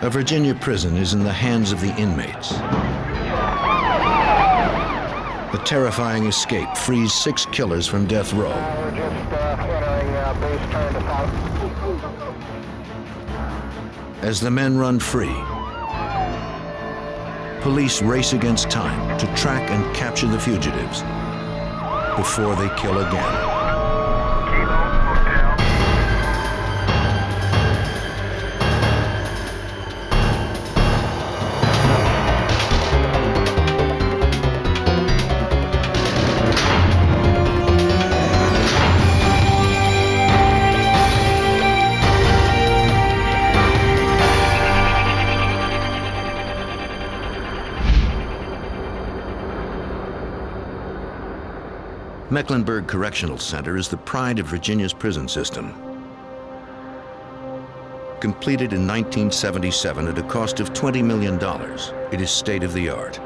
A Virginia prison is in the hands of the inmates. The terrifying escape frees 6 killers from death row. We're just entering base turn to south. As the men run free, police race against time to track and capture the fugitives before they kill again. Mecklenburg Correctional Center is the pride of Virginia's prison system. Completed in 1977 at a cost of $20 million, it is state-of-the-art.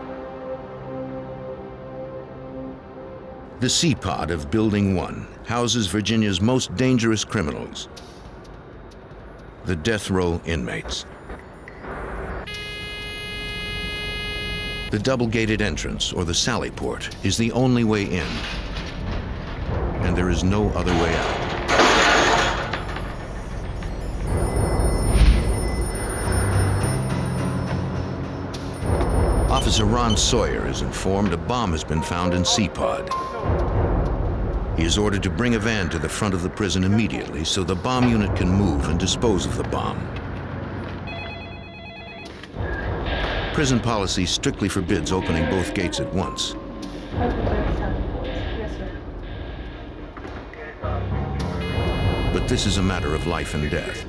The C-Pod of Building 1 houses Virginia's most dangerous criminals, the death row inmates. The double-gated entrance, or the sally port, is the only way in, and there is no other way out. Officer Ron Sawyer is informed a bomb has been found in C-Pod. He is ordered to bring a van to the front of the prison immediately so the bomb unit can move and dispose of the bomb. Prison policy strictly forbids opening both gates at once. But this is a matter of life and death.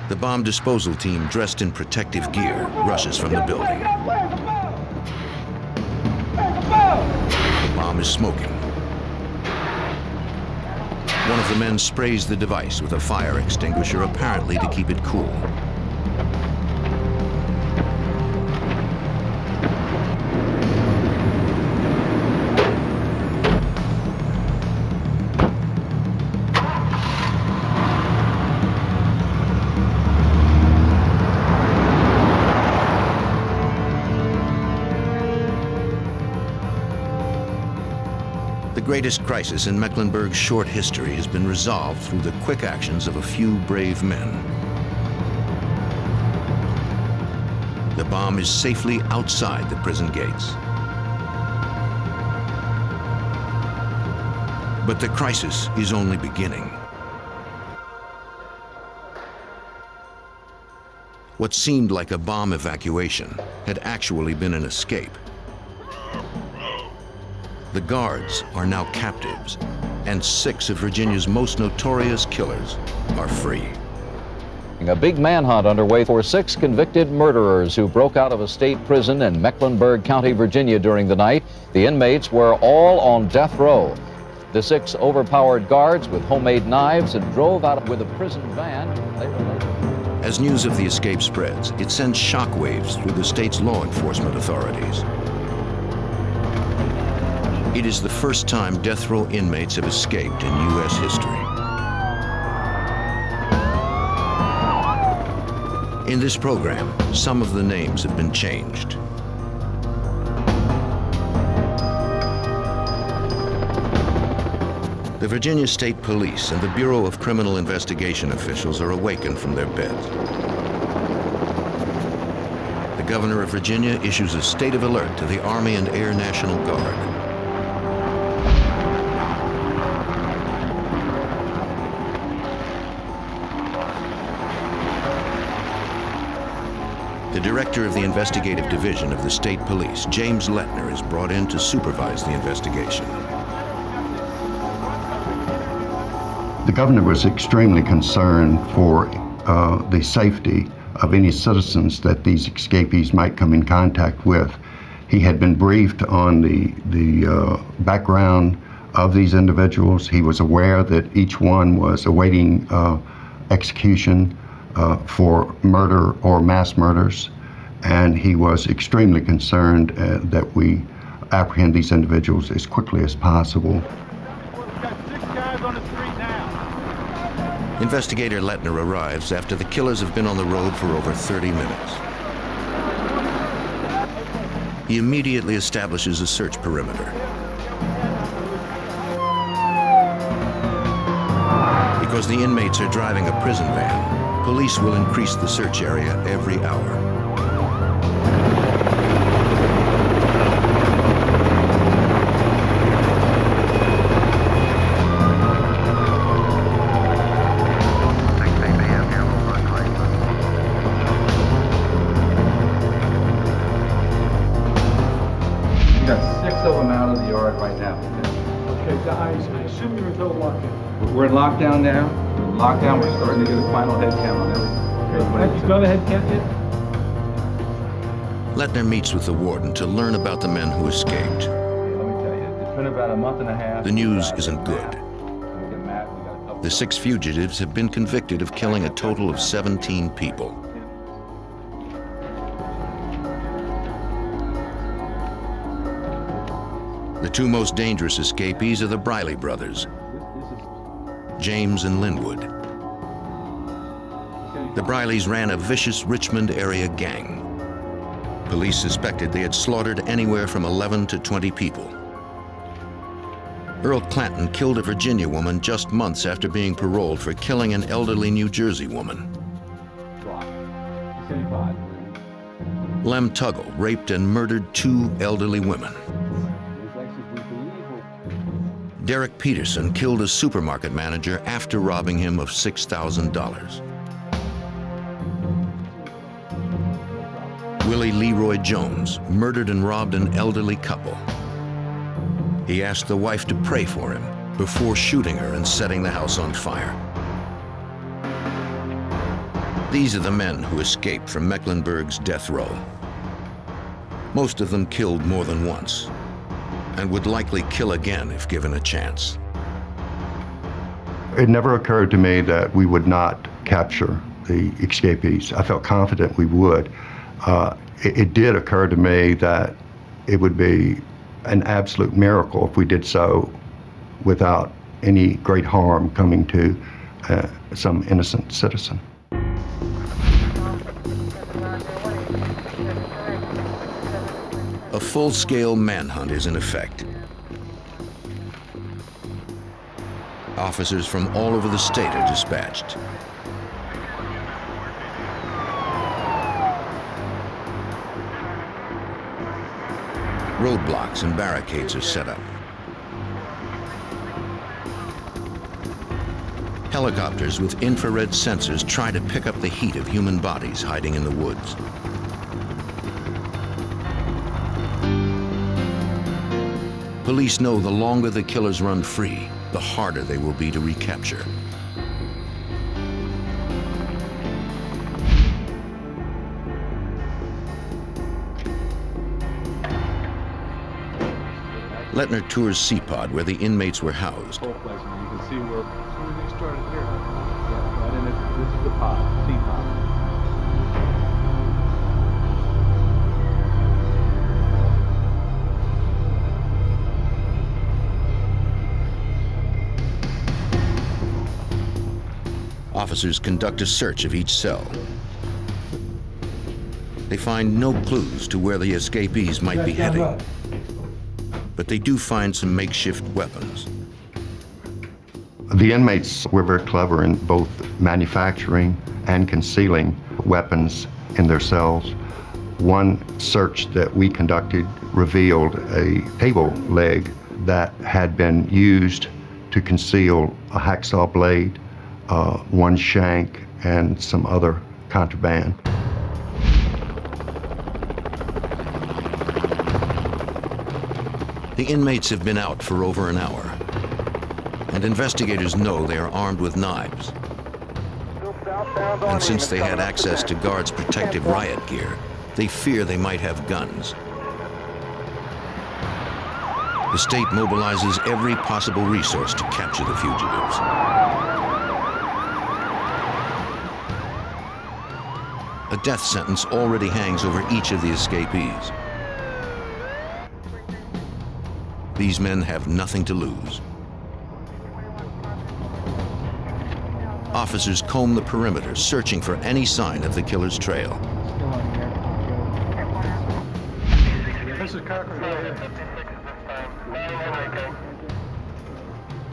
The bomb disposal team, dressed in protective gear, rushes from the building. The bomb is smoking. One of the men sprays the device with a fire extinguisher, apparently to keep it cool. The greatest crisis in Mecklenburg's short history has been resolved through the quick actions of a few brave men. The bomb is safely outside the prison gates. But the crisis is only beginning. What seemed like a bomb evacuation had actually been an escape. The guards are now captives, and 6 of Virginia's most notorious killers are free. A big manhunt underway for 6 convicted murderers who broke out of a state prison in Mecklenburg County, Virginia during the night. The inmates were all on death row. The 6 overpowered guards with homemade knives and drove out with a prison van. As news of the escape spreads, it sends shockwaves through the state's law enforcement authorities. It is the first time death row inmates have escaped in U.S. history. In this program, some of the names have been changed. The Virginia State Police and the Bureau of Criminal Investigation officials are awakened from their beds. The governor of Virginia issues a state of alert to the Army and Air National Guard. The director of the investigative division of the state police, James Lettner, is brought in to supervise the investigation. The governor was extremely concerned for the safety of any citizens that these escapees might come in contact with. He had been briefed on the background of these individuals. He was aware that each one was awaiting execution for murder or mass murders, and he was extremely concerned that we apprehend these individuals as quickly as possible. We've got 6 guys on the street now. Investigator Lettner arrives after the killers have been on the road for over 30 minutes. He immediately establishes a search perimeter. Because the inmates are driving a prison van, police will increase the search area every hour. We got 6 of them out of the yard right now. Okay, guys, I assume you're in total lockdown. We're in lockdown now. We're in lockdown. We're starting to get a final head count on everything. Have you got a head count yet? Lettner meets with the warden to learn about the men who escaped. Let me tell you, it's been about a month and a half. The news isn't good. We get mad. We got a couple. The 6 fugitives have been convicted of killing a total of 17 people. The 2 most dangerous escapees are the Briley brothers, James and Linwood. The Brileys ran a vicious Richmond area gang. Police suspected they had slaughtered anywhere from 11 to 20 people. Earl Clanton killed a Virginia woman just months after being paroled for killing an elderly New Jersey woman. Lem Tuggle raped and murdered 2 elderly women. Derek Peterson killed a supermarket manager after robbing him of $6,000. Willie Leroy Jones murdered and robbed an elderly couple. He asked the wife to pray for him before shooting her and setting the house on fire. These are the men who escaped from Mecklenburg's death row. Most of them killed more than once, and would likely kill again if given a chance. It never occurred to me that we would not capture the escapees. I felt confident we would. It did occur to me that it would be an absolute miracle if we did so without any great harm coming to some innocent citizen. A full-scale manhunt is in effect. Officers from all over the state are dispatched. Roadblocks and barricades are set up. Helicopters with infrared sensors try to pick up the heat of human bodies hiding in the woods. Police know the longer the killers run free, the harder they will be to recapture. Lettner tours C-Pod, where the inmates were housed. Whole place, and you can see where they started here. Yeah, right in it. This is the pod, C-pod. Officers conduct a search of each cell. They find no clues to where the escapees might be heading, but they do find some makeshift weapons. The inmates were very clever in both manufacturing and concealing weapons in their cells. One search that we conducted revealed a table leg that had been used to conceal a hacksaw blade, one shank, and some other contraband. The inmates have been out for over an hour, and investigators know they are armed with knives. And since they had access to guards' protective riot gear, they fear they might have guns. The The state mobilizes every possible resource to capture the fugitives. A death sentence already hangs over each of the escapees. These men have nothing to lose. Officers comb the perimeter, searching for any sign of the killer's trail. This is Cochran right here.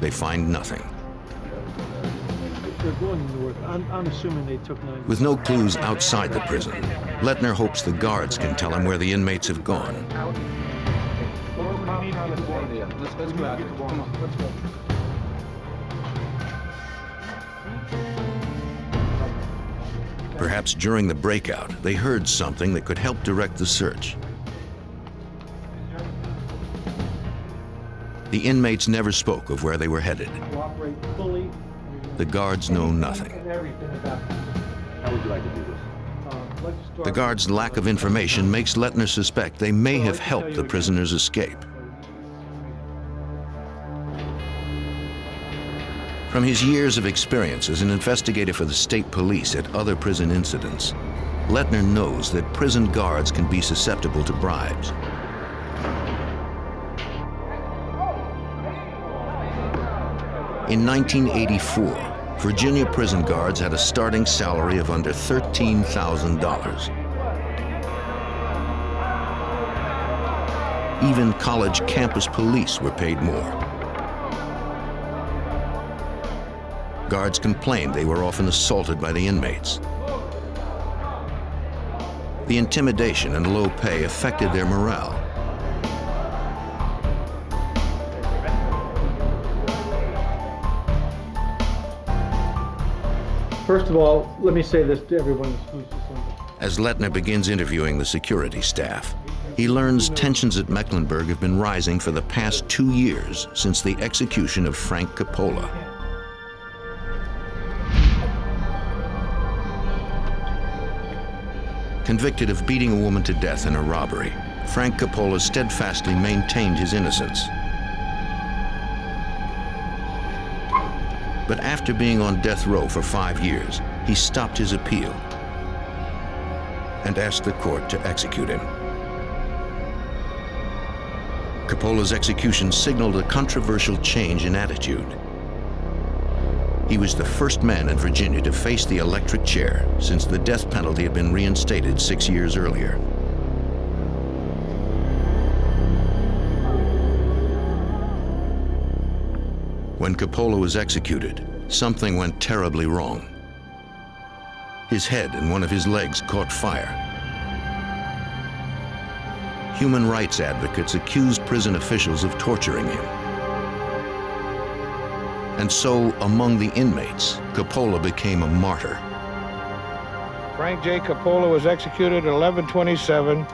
They find nothing. They're going north. I'm assuming they took 9. With no clues outside the prison, Lettner hopes the guards can tell him where the inmates have gone. Let's go out here. Come on, let's go. Perhaps during the breakout, they heard something that could help direct the search. The inmates never spoke of where they were headed. Cooperate fully. The guards know nothing. Everything about this. How would you like to do this? Let's start. The guards' lack of information makes Lettner suspect they may have helped the prisoners escape. From his years of experience as an investigator for the state police at other prison incidents, Lettner knows that prison guards can be susceptible to bribes. In 1984, Virginia prison guards had a starting salary of under $13,000. Even college campus police were paid more. Guards complained they were often assaulted by the inmates. The intimidation and low pay affected their morale. First of all, let me say this to everyone who's assembled. As Lettner begins interviewing the security staff, he learns tensions at Mecklenburg have been rising for the past 2 years since the execution of Frank Coppola. Convicted of beating a woman to death in a robbery, Frank Coppola steadfastly maintained his innocence. But after being on death row for 5 years, he stopped his appeal and asked the court to execute him. Coppola's execution signaled a controversial change in attitude. He was the first man in Virginia to face the electric chair since the death penalty had been reinstated 6 years earlier. When Coppola was executed, something went terribly wrong. His head and one of his legs caught fire. Human rights advocates accused prison officials of torturing him. And so, among the inmates, Coppola became a martyr. Frank J. Coppola was executed at 11:27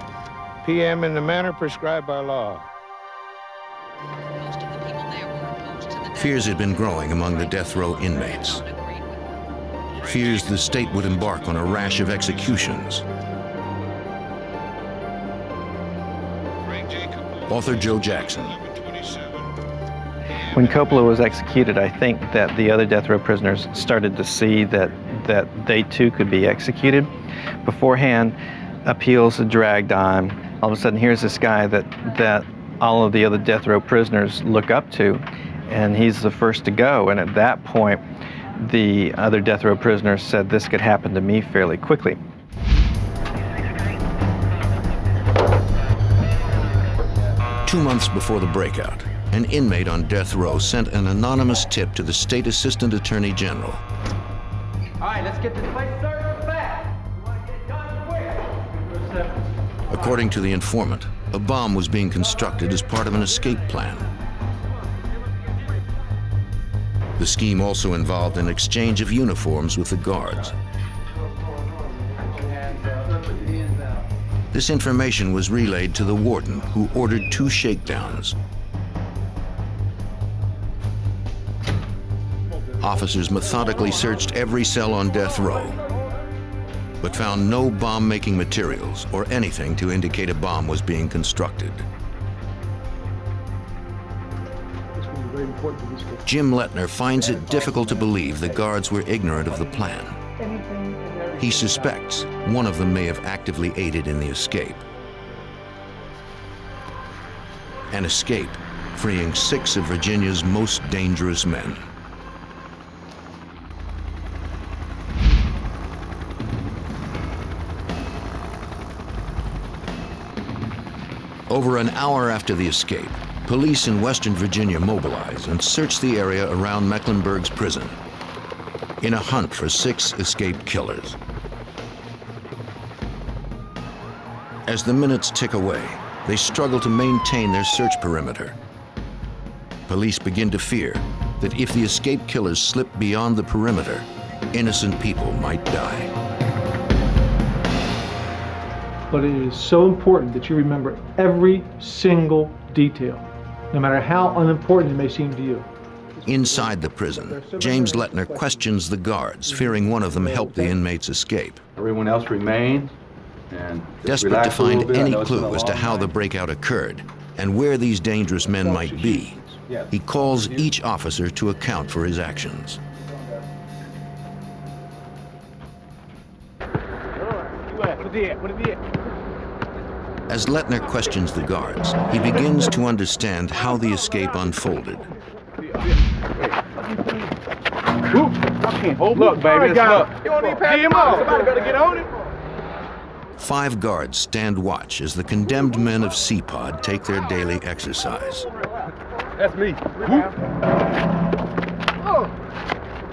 p.m. in the manner prescribed by law. Fears had been growing among the death row inmates. Fears the state would embark on a rash of executions. Author Joe Jackson. When Coppola was executed, I think that the other death row prisoners started to see that they too could be executed. Beforehand, appeals had dragged on. All of a sudden, here's this guy that all of the other death row prisoners look up to, and he's the first to go. And at that point, the other death row prisoners said this could happen to me fairly quickly. Two months before the breakout, an inmate on death row sent an anonymous tip to the state assistant attorney general. All right, let's get this place started fast. We want to get it done quick. According to the informant, a bomb was being constructed as part of an escape plan. The scheme also involved an exchange of uniforms with the guards. This information was relayed to the warden, who ordered 2 shakedowns. Officers methodically searched every cell on death row, but found no bomb-making materials or anything to indicate a bomb was being constructed. important to this case. Jim Lettner finds it difficult to believe the guards were ignorant of the plan. He suspects one of them may have actively aided in the escape. An escape freeing 6 of Virginia's most dangerous men. Over an hour after the escape, police in Western Virginia mobilize and search the area around Mecklenburg's prison in a hunt for 6 escaped killers. As the minutes tick away, they struggle to maintain their search perimeter. Police begin to fear that if the escaped killers slip beyond the perimeter, innocent people might die. But it is so important that you remember every single detail, no matter how unimportant it may seem to you. Inside the prison, James Lettner questions the guards, fearing one of them helped the inmates escape. Everyone else remains. And desperate to find any clue as to how the breakout occurred and where these dangerous men might be, he calls each officer to account for his actions. As Lettner questions the guards, he begins to understand how the escape unfolded. Look, baby, look. You don't need to pass him up. Somebody better get on it. 5 guards stand watch as the condemned men of CPOD take their daily exercise. That's me. Come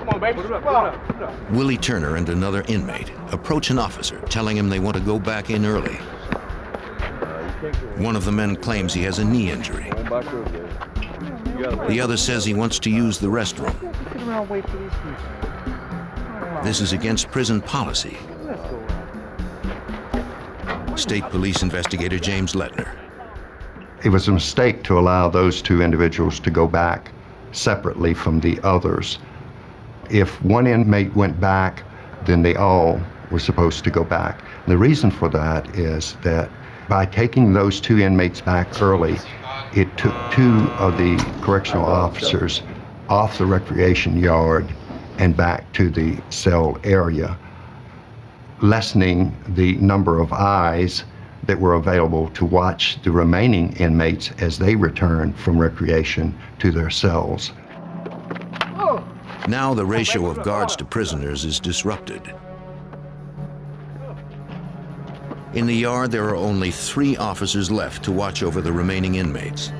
on, baby. Willie Turner and another inmate approach an officer, telling him they want to go back in early. One of the men claims he has a knee injury. The other says he wants to use the restroom. This is against prison policy. State Police investigator James Lettner. It was a mistake to allow those 2 individuals to go back separately from the others. If one inmate went back, then they all were supposed to go back. The reason for that is that by taking those 2 inmates back early, it took 2 of the correctional officers off the recreation yard and back to the cell area, lessening the number of eyes that were available to watch the remaining inmates as they returned from recreation to their cells. Now the ratio of guards to prisoners is disrupted. In the yard, there are only 3 officers left to watch over the remaining inmates.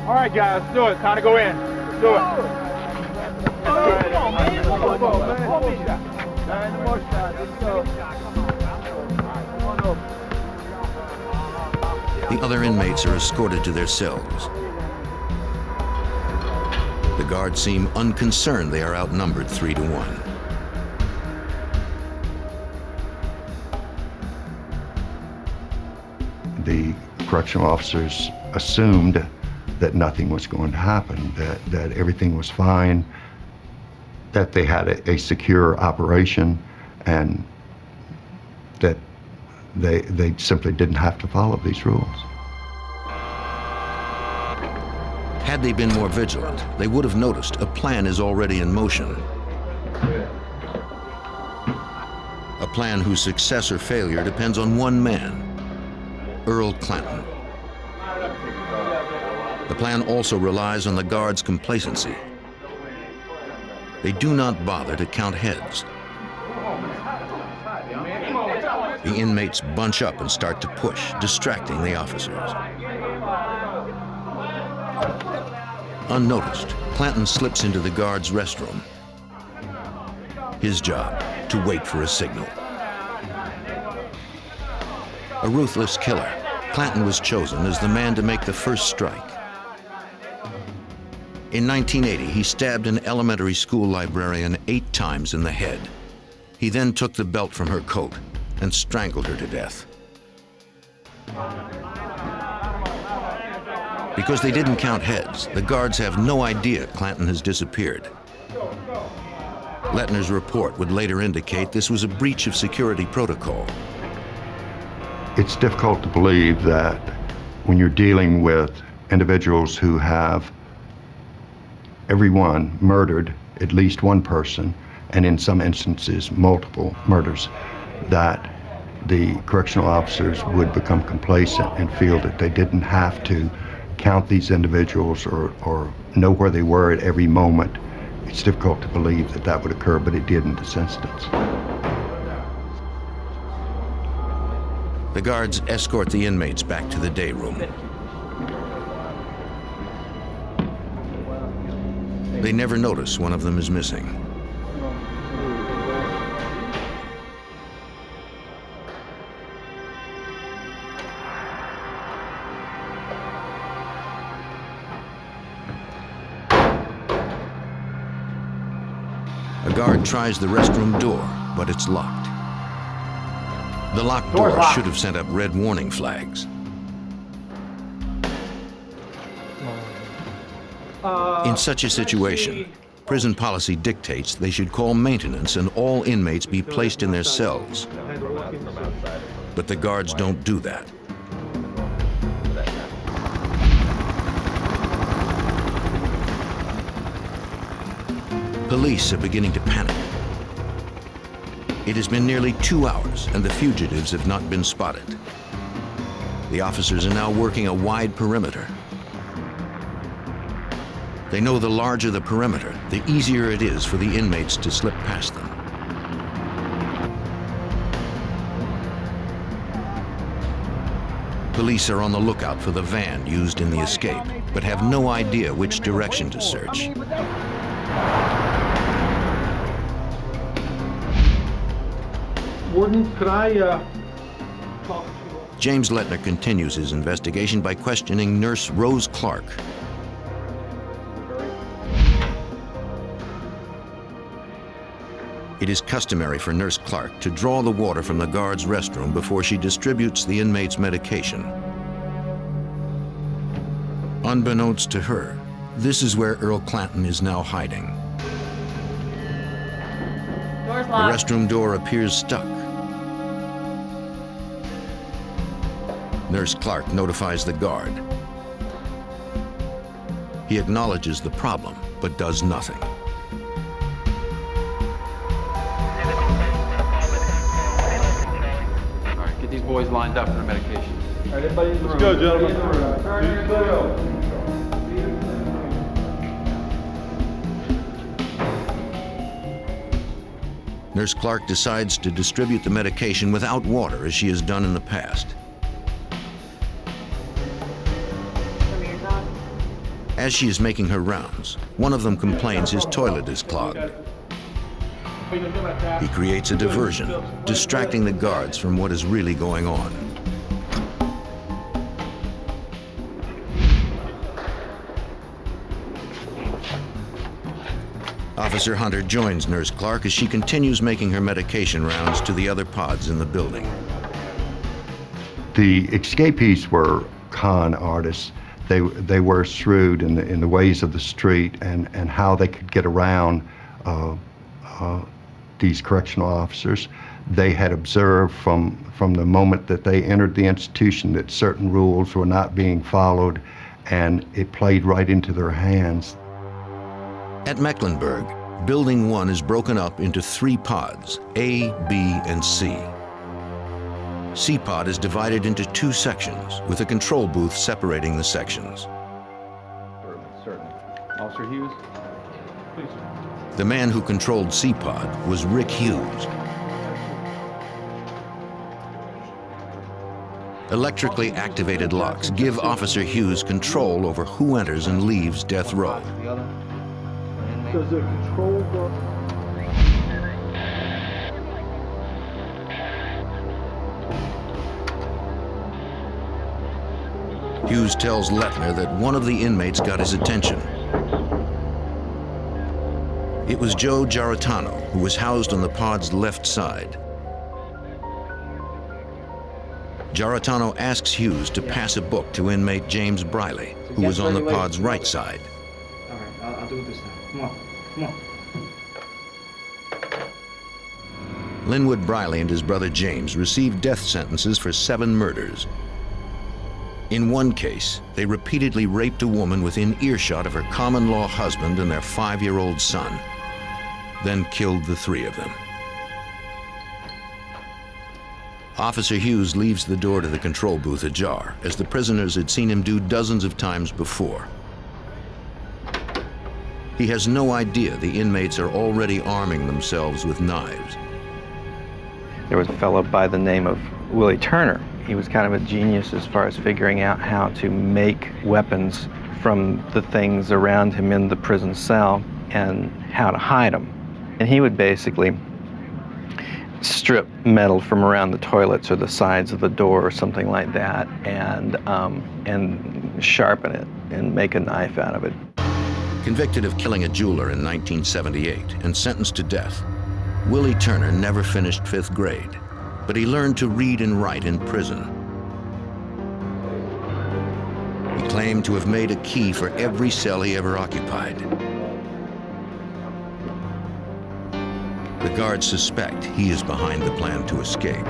All right, guys, let's do it. Time to go in. Let's do it. The other inmates are escorted to their cells. The guards seem unconcerned they are outnumbered 3 to 1. The correctional officers assumed that nothing was going to happen, that everything was fine, that they had a secure operation, and that they simply didn't have to follow these rules. Had they been more vigilant, they would have noticed a plan is already in motion. A plan whose success or failure depends on one man, Earl Clanton. The plan also relies on the guards' complacency. They do not bother to count heads. The inmates bunch up and start to push, distracting the officers. Unnoticed, Clanton slips into the guards' restroom. His job, to wait for a signal. A ruthless killer, Clanton was chosen as the man to make the first strike. In 1980, he stabbed an elementary school librarian 8 times in the head. He then took the belt from her coat and strangled her to death. Because they didn't count heads, the guards have no idea Clanton has disappeared. Lettner's report would later indicate this was a breach of security protocol. It's difficult to believe that when you're dealing with individuals who have everyone murdered at least one person, and in some instances multiple murders, that the correctional officers would become complacent and feel that they didn't have to count these individuals or know where they were at every moment. It's difficult to believe that that would occur, but it did in this instance. The guards escort the inmates back to the day room. They never notice one of them is missing. A guard tries the restroom door, but it's locked. The locked door should have sent up red warning flags. In such a situation, prison policy dictates they should call maintenance and all inmates be placed in their cells. But the guards don't do that. Police are beginning to panic. It has been nearly 2 hours and the fugitives have not been spotted. The officers are now working a wide perimeter. They know the larger the perimeter, the easier it is for the inmates to slip past them. Police are on the lookout for the van used in the escape, but have no idea which direction to search. Warden, could I talk to you? James Lettner continues his investigation by questioning Nurse Rose Clark. It is customary for Nurse Clark to draw the water from the guard's restroom before she distributes the inmate's medication. Unbeknownst to her, this is where Earl Clanton is now hiding. Door's The locked. restroom door appears stuck. Nurse Clark notifies the guard. He acknowledges the problem, but does nothing. All right, get these boys lined up for the medication. All right, everybody in the room. Let's go, gentlemen. Everybody in the room. Nurse Clark decides to distribute the medication without water, as she has done in the past. As she is making her rounds, one of them complains his toilet is clogged. He creates a diversion, distracting the guards from what is really going on. Officer Hunter joins Nurse Clark as she continues making her medication rounds to the other pods in the building. The escapees were con artists. They were shrewd in the ways of the street and how they could get around these correctional officers. They had observed from the moment that they entered the institution that certain rules were not being followed, and it played right into their hands. At Mecklenburg, Building 1 is broken up into 3 pods, A, B, and C. C pod is divided into 2 sections, with a control booth separating the sections. Certainly. Officer Hughes? Please. The man who controlled C pod was Rick Hughes. Electrically activated locks give Officer Hughes control over who enters and leaves death row. Does the control door? Hughes tells Lettner that one of the inmates got his attention. It was Joe Giarratano, who was housed on the pod's left side. Giarratano asks Hughes to pass a book to inmate James Briley, who was on the pod's right side. All right, I'll do it this time. Come on, come on. Linwood Briley and his brother James received death sentences for 7 murders. In one case, they repeatedly raped a woman within earshot of her common-law husband and their 5-year-old son, then killed the 3 of them. Officer Hughes leaves the door to the control booth ajar, as the prisoners had seen him do dozens of times before. He has no idea the inmates are already arming themselves with knives. There was a fellow by the name of Willie Turner. He was kind of a genius as far as figuring out how to make weapons from the things around him in the prison cell and how to hide them. And he would basically strip metal from around the toilets or the sides of the door or something like that, and sharpen it and make a knife out of it. Convicted of killing a jeweler in 1978 and sentenced to death, Willie Turner never finished 5th grade, but he learned to read and write in prison. He claimed to have made a key for every cell he ever occupied. The guards suspect he is behind the plan to escape.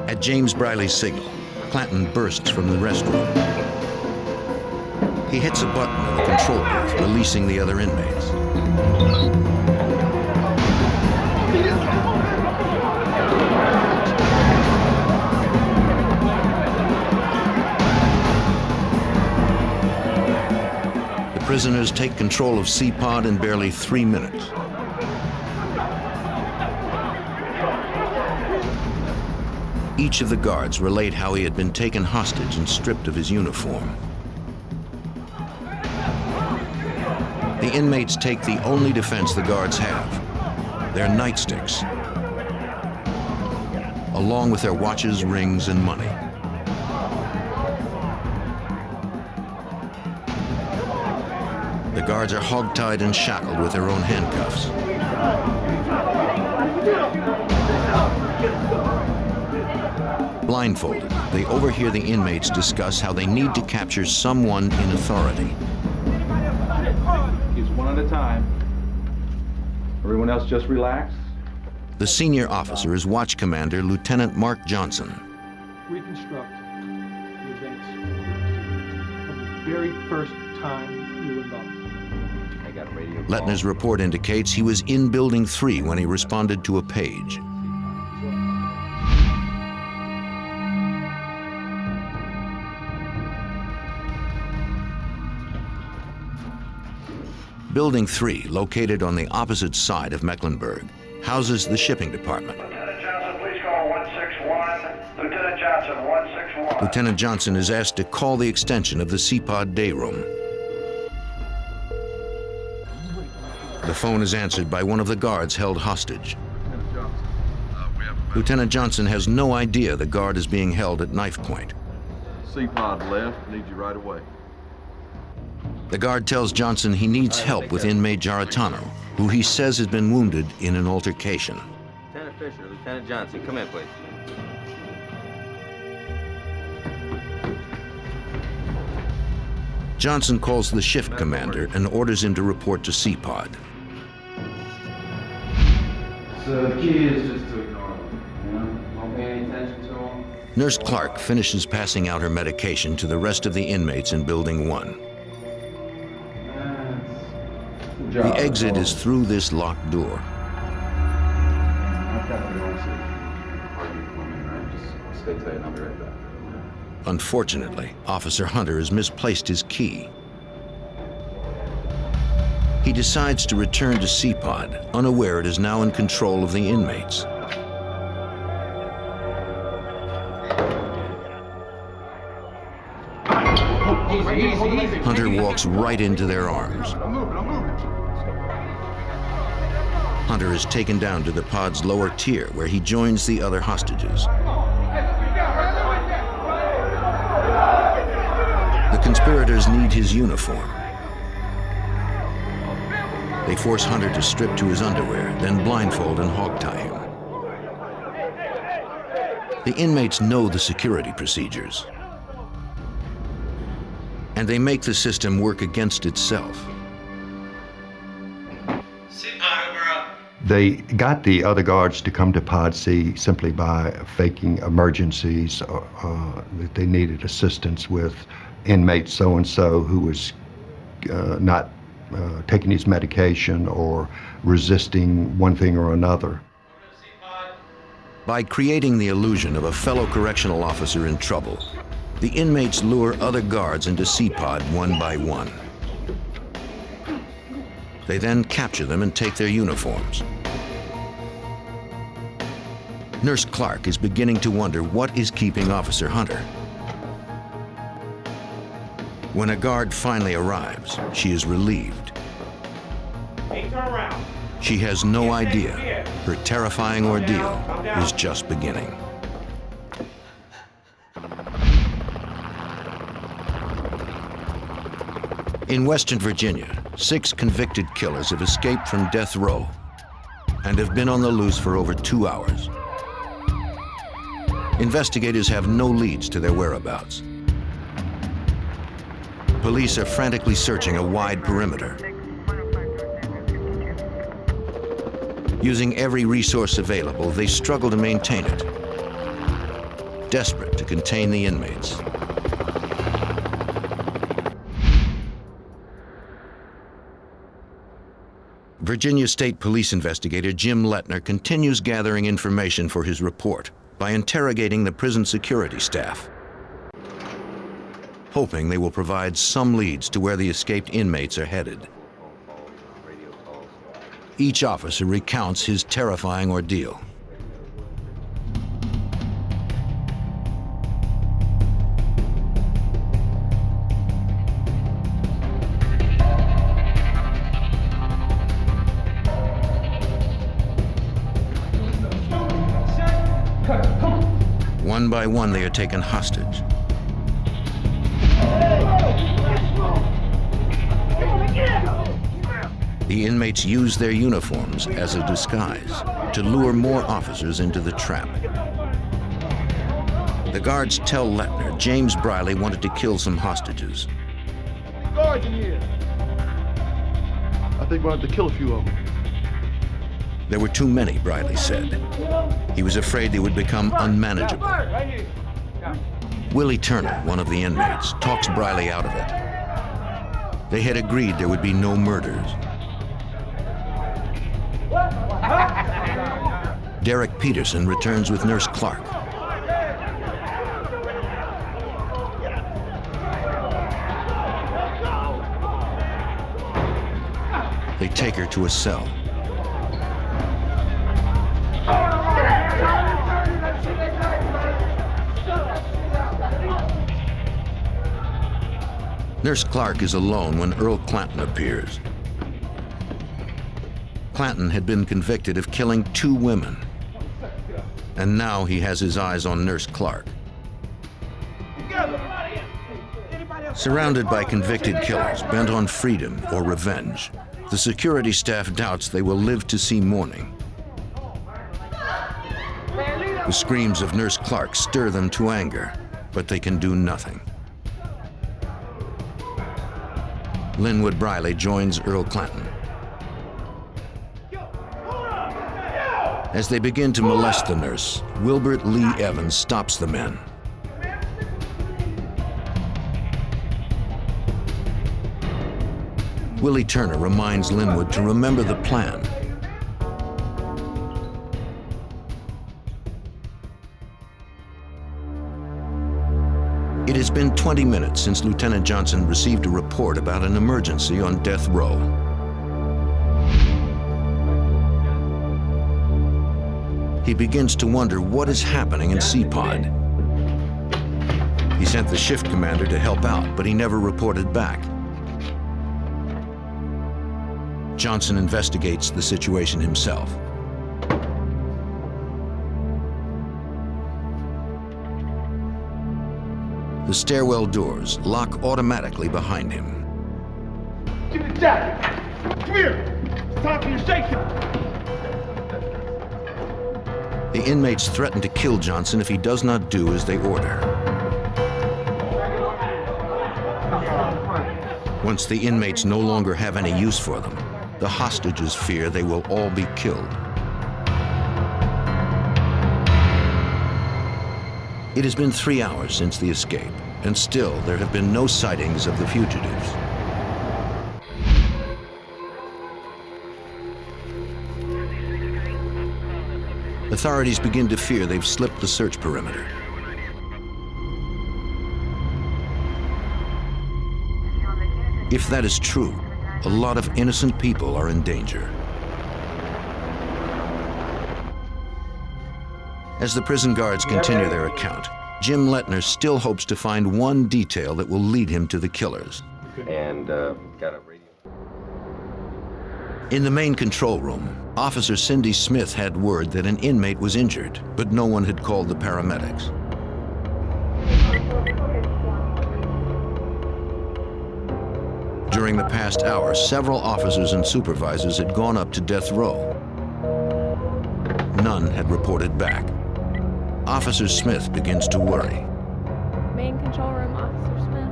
At James Briley's signal, Clanton bursts from the restroom. He hits a button on the control booth, releasing the other inmates. The prisoners take control of C-Pod in barely 3 minutes. Each of the guards relate how he had been taken hostage and stripped of his uniform. The inmates take the only defense the guards have, their nightsticks, along with their watches, rings, and money. The guards are hogtied and shackled with their own handcuffs. Blindfolded, they overhear the inmates discuss how they need to capture someone in authority. It's one at a time. Everyone else just relax. The senior officer is Watch Commander Lieutenant Mark Johnson. Reconstruct the events from the very first time you were involved. I got a radio. Lettner's report indicates he was in Building 3 when he responded to a page. Building 3, located on the opposite side of Mecklenburg, houses the shipping department. Lieutenant Johnson, please call 161. Lieutenant Johnson, 161. Lieutenant Johnson is asked to call the extension of the C-Pod day room. The phone is answered by one of the guards held hostage. Lieutenant Johnson has no idea the guard is being held at knife point. C-Pod left. Need you right away. The guard tells Johnson he needs help with inmate Giarratano, who he says has been wounded in an altercation. Lieutenant Fisher, Lieutenant Johnson, come in, please. Johnson calls the shift commander and orders him to report to C-Pod. So the key is just to ignore them, you know? Don't pay any attention to them. Nurse Clark finishes passing out her medication to the rest of the inmates in Building 1. The exit is through this locked door. Stay tight and I'll be right back. Unfortunately, Officer Hunter has misplaced his key. He decides to return to C-Pod, unaware it is now in control of the inmates. Hunter walks right into their arms. Hunter is taken down to the pod's lower tier, where he joins the other hostages. The conspirators need his uniform. They force Hunter to strip to his underwear, then blindfold and hogtie him. The inmates know the security procedures, and they make the system work against itself. They got the other guards to come to Pod C simply by faking emergencies, that they needed assistance with inmate so-and-so who was not taking his medication or resisting one thing or another. By creating the illusion of a fellow correctional officer in trouble, the inmates lure other guards into C-Pod one by one. They then capture them and take their uniforms. Nurse Clark is beginning to wonder what is keeping Officer Hunter. When a guard finally arrives, she is relieved. Hey, turn around. She has no idea her terrifying ordeal is just beginning. In Western Virginia, 6 convicted killers have escaped from death row and have been on the loose for over 2 hours. Investigators have no leads to their whereabouts. Police are frantically searching a wide perimeter. Using every resource available, they struggle to maintain it, desperate to contain the inmates. Virginia State Police investigator Jim Lettner continues gathering information for his report by interrogating the prison security staff, hoping they will provide some leads to where the escaped inmates are headed. Each officer recounts his terrifying ordeal. One by one, they are taken hostage. The inmates use their uniforms as a disguise to lure more officers into the trap. The guards tell Lettner James Briley wanted to kill some hostages. Guards in here. I think we wanted to kill a few of them. There were too many, Briley said. He was afraid they would become unmanageable. Willie Turner, one of the inmates, talks Briley out of it. They had agreed there would be no murders. Derek Peterson returns with Nurse Clark. They take her to a cell. Nurse Clark is alone when Earl Clanton appears. Clanton had been convicted of killing 2 women, and now he has his eyes on Nurse Clark. Surrounded by convicted killers bent on freedom or revenge, the security staff doubts they will live to see morning. The screams of Nurse Clark stir them to anger, but they can do nothing. Linwood Briley joins Earl Clanton. As they begin to molest the nurse, Wilbert Lee Evans stops the men. Willie Turner reminds Linwood to remember the plan. It has been 20 minutes since Lieutenant Johnson received a report about an emergency on death row. He begins to wonder what is happening in C-Pod. He sent the shift commander to help out, but he never reported back. Johnson investigates the situation himself. The stairwell doors lock automatically behind him. Give me the jacket. Come here. It's time for you to shake him. The inmates threaten to kill Johnson if he does not do as they order. Once the inmates no longer have any use for them, the hostages fear they will all be killed. It has been 3 hours since the escape, and still there have been no sightings of the fugitives. Authorities begin to fear they've slipped the search perimeter. If that is true, a lot of innocent people are in danger. As the prison guards continue their account, Jim Lettner still hopes to find one detail that will lead him to the killers. And got a radio. In the main control room, Officer Cindy Smith had word that an inmate was injured, but no one had called the paramedics. During the past hour, several officers and supervisors had gone up to death row. None had reported back. Officer Smith begins to worry. Main control room, Officer Smith.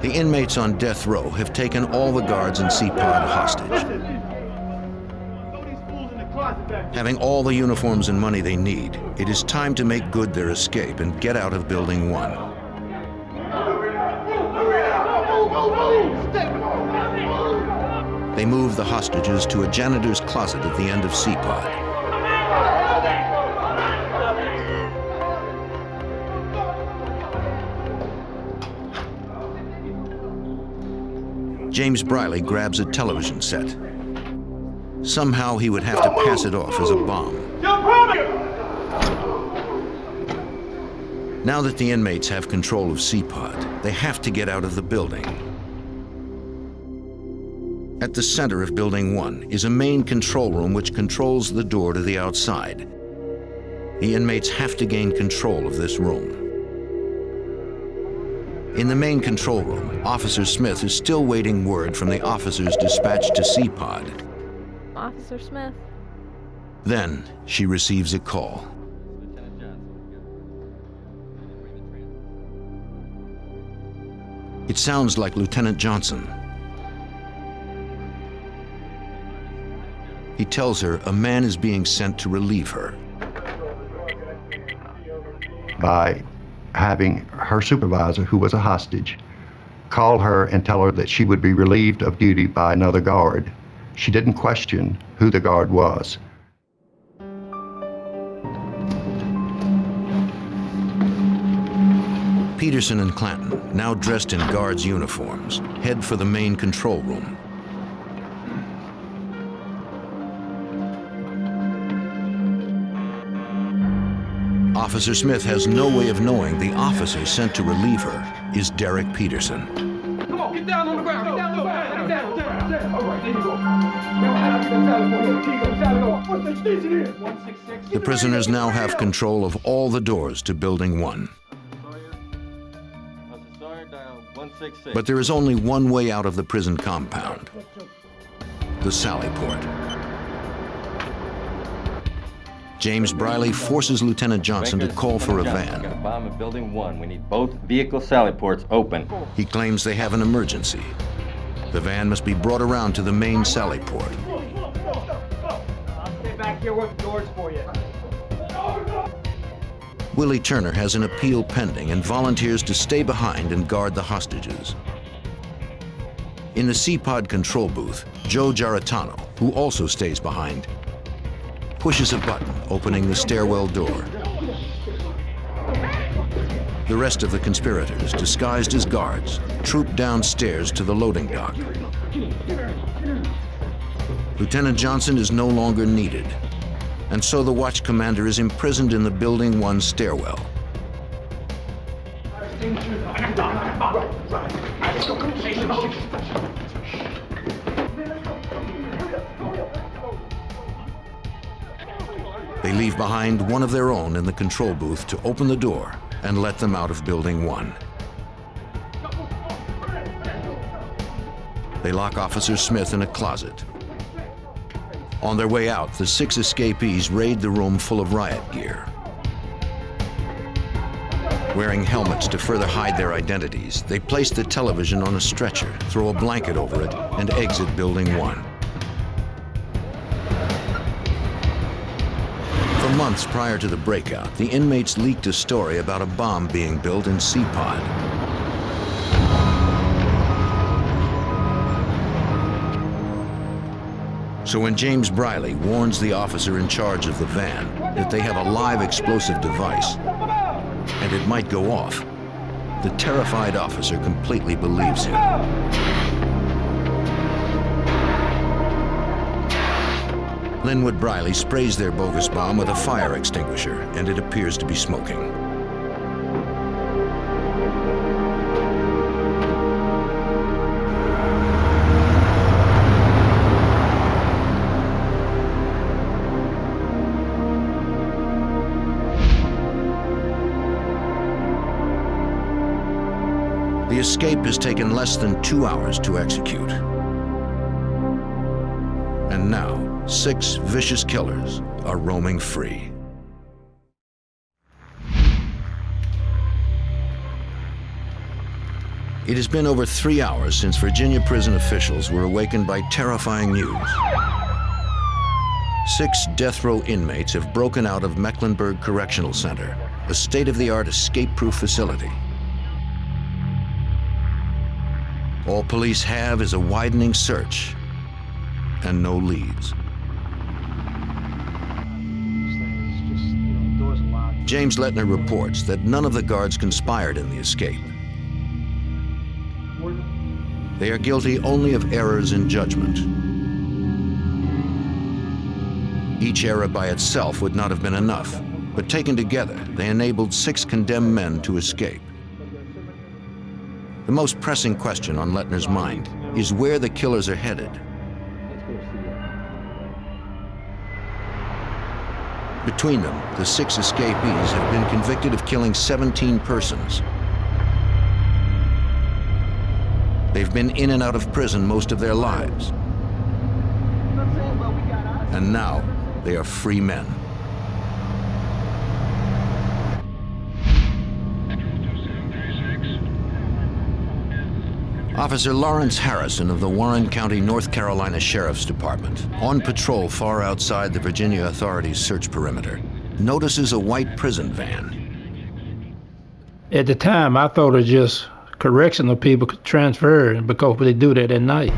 The inmates on death row have taken all the guards in CPOD hostage. Having all the uniforms and money they need, it is time to make good their escape and get out of Building 1. They move the hostages to a janitor's closet at the end of CPOD. James Briley grabs a television set. Somehow he would have to pass it off as a bomb. Now that the inmates have control of CPOD, they have to get out of the building. At the center of Building 1 is a main control room which controls the door to the outside. The inmates have to gain control of this room. In the main control room, Officer Smith is still waiting word from the officers dispatched to CPOD. Officer Smith. Then she receives a call. It sounds like Lieutenant Johnson. He tells her a man is being sent to relieve her. By having her supervisor, who was a hostage, call her and tell her that she would be relieved of duty by another guard. She didn't question who the guard was. Peterson and Clanton, now dressed in guards' uniforms, head for the main control room. Officer Smith has no way of knowing the officer sent to relieve her is Derek Peterson. Come on, get down on the ground. Get down on the ground. Get down. All right, there you go. The prisoners now have control of all the doors to Building 1. But there is only one way out of the prison compound: the sally port. James Briley forces Lieutenant Johnson to call for a van. Got a bomb in Building 1. We need both vehicle sally ports open. He claims they have an emergency. The van must be brought around to the main sally port. I'll stay back here with the doors for you. Willie Turner has an appeal pending and volunteers to stay behind and guard the hostages. In the CPOD control booth, Joe Giarratano, who also stays behind, pushes a button, opening the stairwell door. The rest of the conspirators, disguised as guards, troop downstairs to the loading dock. Lieutenant Johnson is no longer needed, and so the watch commander is imprisoned in the Building 1 stairwell. They leave behind one of their own in the control booth to open the door and let them out of Building 1. They lock Officer Smith in a closet. On their way out, the 6 escapees raid the room full of riot gear. Wearing helmets to further hide their identities, they place the television on a stretcher, throw a blanket over it, and exit Building 1. For months prior to the breakout, the inmates leaked a story about a bomb being built in C-Pod. So when James Briley warns the officer in charge of the van that they have a live explosive device and it might go off, the terrified officer completely believes him. Linwood Briley sprays their bogus bomb with a fire extinguisher, and it appears to be smoking. The escape has taken less than 2 hours to execute. And now, 6 vicious killers are roaming free. It has been over 3 hours since Virginia prison officials were awakened by terrifying news. 6 death row inmates have broken out of Mecklenburg Correctional Center, a state-of-the-art escape-proof facility. All police have is a widening search and no leads. James Lettner reports that none of the guards conspired in the escape. They are guilty only of errors in judgment. Each error by itself would not have been enough, but taken together, they enabled 6 condemned men to escape. The most pressing question on Lettner's mind is where the killers are headed. Between them, the 6 escapees have been convicted of killing 17 persons. They've been in and out of prison most of their lives. And now, they are free men. Officer Lawrence Harrison of the Warren County, North Carolina Sheriff's Department, on patrol far outside the Virginia authorities' search perimeter, notices a white prison van. At the time, I thought it just correctional people could transfer because they do that at night.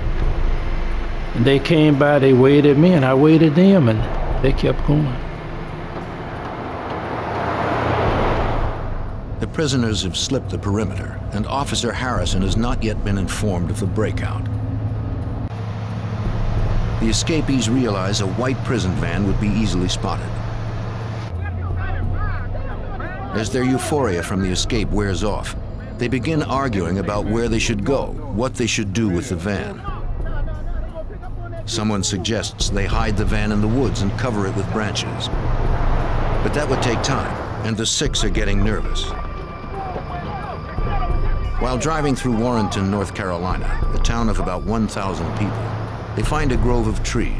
And they came by, they waved me, and I waved them, and they kept going. The prisoners have slipped the perimeter, and Officer Harrison has not yet been informed of the breakout. The escapees realize a white prison van would be easily spotted. As their euphoria from the escape wears off, they begin arguing about where they should go, what they should do with the van. Someone suggests they hide the van in the woods and cover it with branches. But that would take time, and the 6 are getting nervous. While driving through Warrenton, North Carolina, a town of about 1,000 people, they find a grove of trees.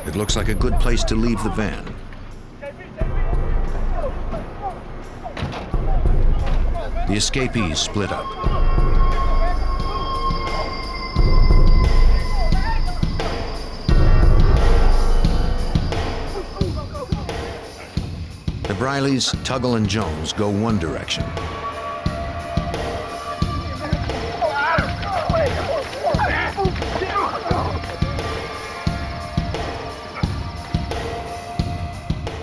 It looks like a good place to leave the van. The escapees split up. The Brileys, Tuggle, and Jones go one direction.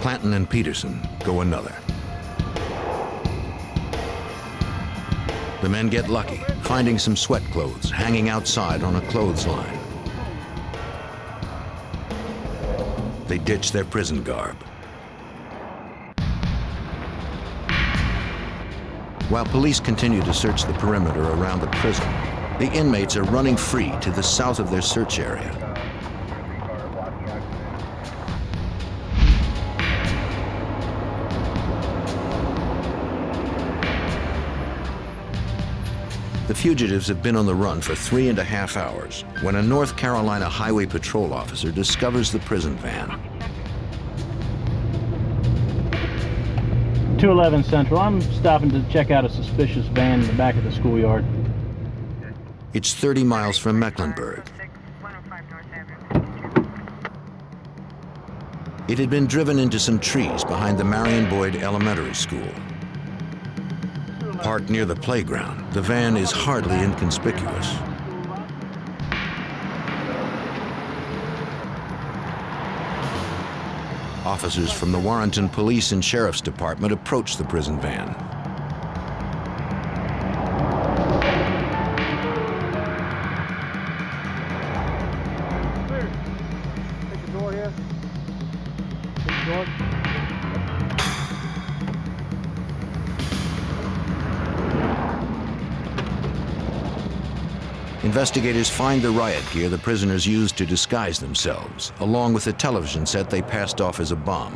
Clanton and Peterson go another. The men get lucky, finding some sweat clothes hanging outside on a clothesline. They ditch their prison garb. While police continue to search the perimeter around the prison, the inmates are running free to the south of their search area. The The fugitives have been on the run for 3.5 hours when a North Carolina Highway Patrol officer discovers the prison van. 211 Central. I'm stopping to check out a suspicious van in the back of the schoolyard. It's 30 miles from Mecklenburg. It had been driven into some trees behind the Marion Boyd Elementary School. Parked near the playground, the van is hardly inconspicuous. Officers from the Warrenton Police and Sheriff's Department approach the prison van. Take the door here. Take the door. Investigators find the riot gear the prisoners used to disguise themselves, along with the television set they passed off as a bomb.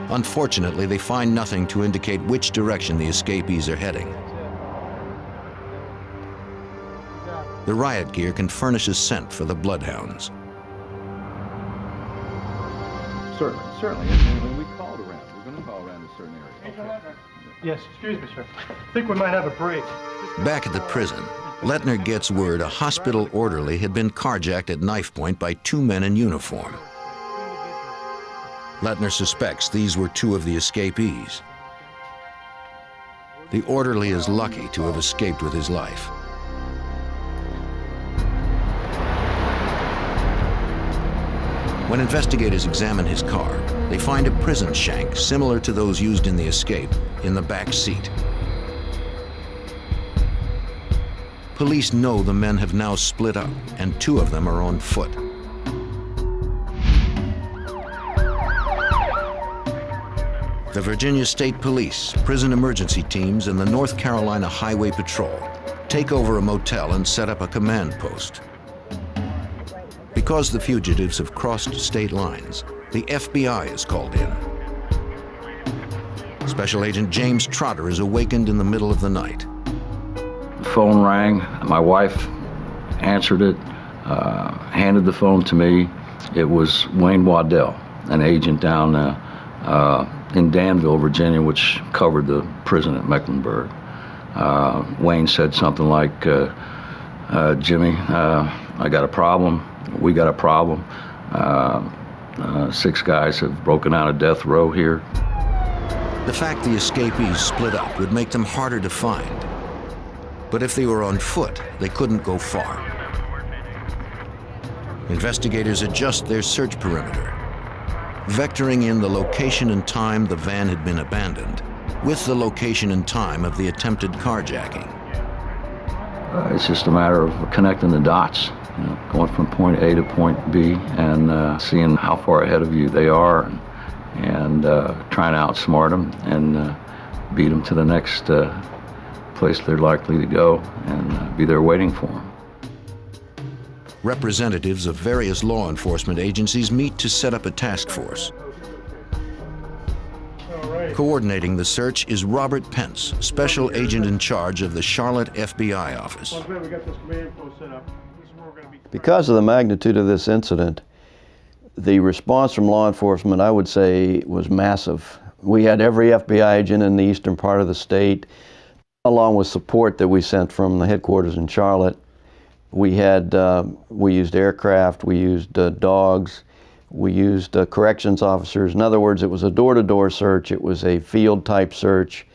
Unfortunately, they find nothing to indicate which direction the escapees are heading. The riot gear can furnish a scent for the bloodhounds. Certainly. When we called around, we're going to call around a certain area. Okay. Yes, excuse me, sir. I think we might have a break. Back at the prison, Lettner gets word a hospital orderly had been carjacked at knife point by 2 men in uniform. Lettner suspects these were 2 of the escapees. The orderly is lucky to have escaped with his life. When investigators examine his car, they find a prison shank similar to those used in the escape in the back seat. Police know the men have now split up, and 2 of them are on foot. The Virginia State Police, prison emergency teams, and the North Carolina Highway Patrol take over a motel and set up a command post. Because the fugitives have crossed state lines, the FBI is called in. Special Agent James Trotter is awakened in the middle of the night. The phone rang. My wife answered it, handed the phone to me. It was Wayne Waddell, an agent down in Danville, Virginia, which covered the prison at Mecklenburg. Wayne said something like, Jimmy, I got a problem. We got a problem. 6 guys have broken out of death row here. The fact the escapees split up would make them harder to find. But if they were on foot, they couldn't go far. Investigators adjust their search perimeter, vectoring in the location and time the van had been abandoned with the location and time of the attempted carjacking. It's just a matter of connecting the dots, going from point A to point B and seeing how far ahead of you they are and trying to outsmart them and beat them to the next place they're likely to go and be there waiting for them. Representatives of various law enforcement agencies meet to set up a task force. Coordinating the search is Robert Pence, special agent in charge of the Charlotte FBI office. Because of the magnitude of this incident, the response from law enforcement, I would say, was massive. We had every FBI agent in the eastern part of the state, along with support that we sent from the headquarters in Charlotte. We used aircraft, we used dogs, we used corrections officers. In other words, it was a door-to-door search, it was a field-type search,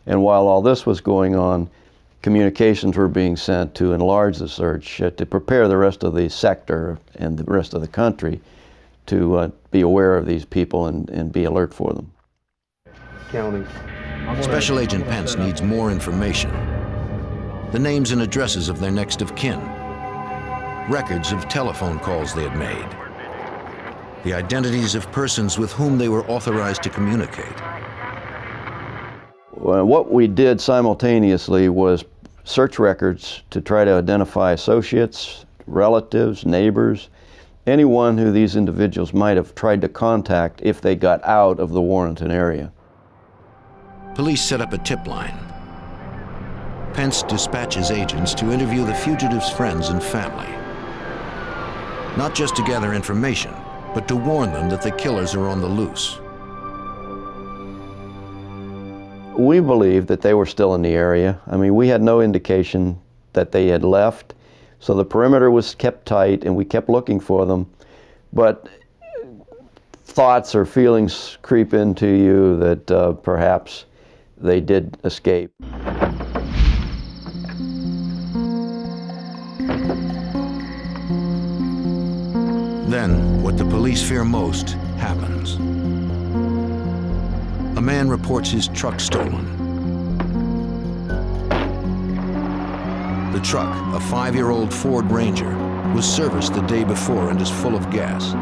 and while all this was going on, communications were being sent to enlarge the search, to prepare the rest of the sector and the rest of the country to be aware of these people and be alert for them. Special Agent Pence needs more information. The names and addresses of their next of kin, records of telephone calls they had made, the identities of persons with whom they were authorized to communicate. Well, what we did simultaneously was search records to try to identify associates, relatives, neighbors, anyone who these individuals might have tried to contact if they got out of the Warrenton area. Police set up a tip line. Pence dispatches agents to interview the fugitives' friends and family. Not just to gather information, but to warn them that the killers are on the loose. We believed that they were still in the area. I mean, we had no indication that they had left, so the perimeter was kept tight and we kept looking for them. But thoughts or feelings creep into you that perhaps they did escape. Then, what the police fear most happens. A man reports his truck stolen. The truck, a 5-year-old Ford Ranger, was serviced the day before and is full of gas.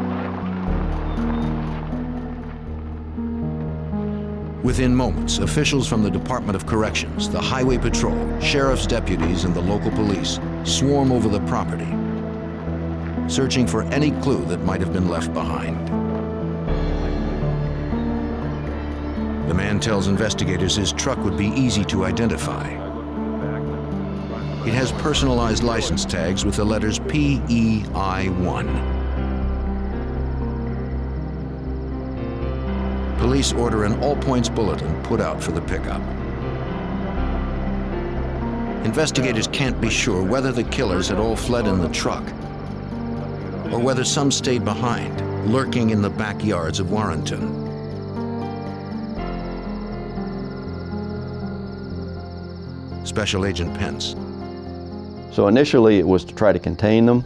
Within moments, officials from the Department of Corrections, the Highway Patrol, sheriff's deputies, and the local police swarm over the property, searching for any clue that might have been left behind. The man tells investigators his truck would be easy to identify. It has personalized license tags with the letters PEI1. Police order an all-points bulletin put out for the pickup. Investigators can't be sure whether the killers had all fled in the truck or whether some stayed behind, lurking in the backyards of Warrenton. Special Agent Pence. So initially it was to try to contain them,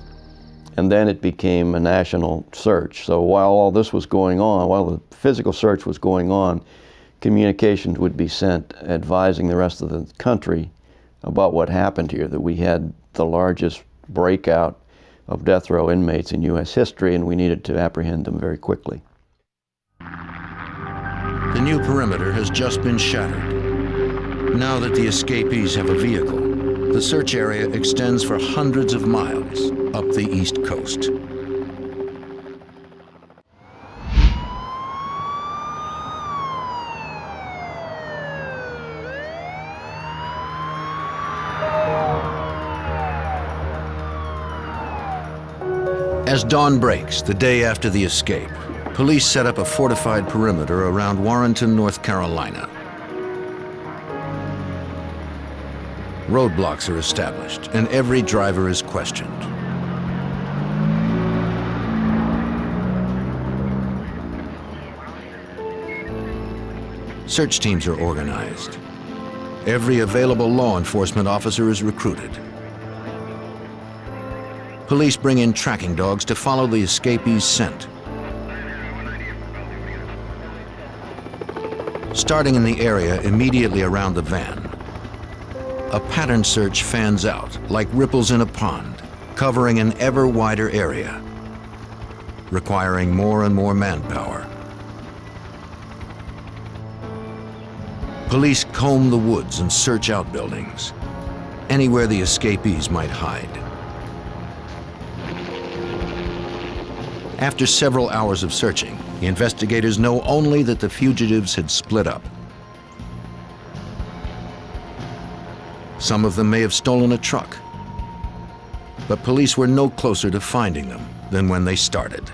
and then it became a national search. So while all this was going on, while the physical search was going on, communications would be sent advising the rest of the country about what happened here, that we had the largest breakout of death row inmates in U.S. history, and we needed to apprehend them very quickly. The new perimeter has just been shattered. Now that the escapees have a vehicle, the search area extends for hundreds of miles up the East Coast. As dawn breaks, the day after the escape, police set up a fortified perimeter around Warrenton, North Carolina. Roadblocks are established, and every driver is questioned. Search teams are organized. Every available law enforcement officer is recruited. Police bring in tracking dogs to follow the escapees' scent. Starting in the area immediately around the van, a pattern search fans out like ripples in a pond, covering an ever wider area, requiring more and more manpower. Police comb the woods and search outbuildings, anywhere the escapees might hide. After several hours of searching, the investigators know only that the fugitives had split up. Some of them may have stolen a truck, but police were no closer to finding them than when they started.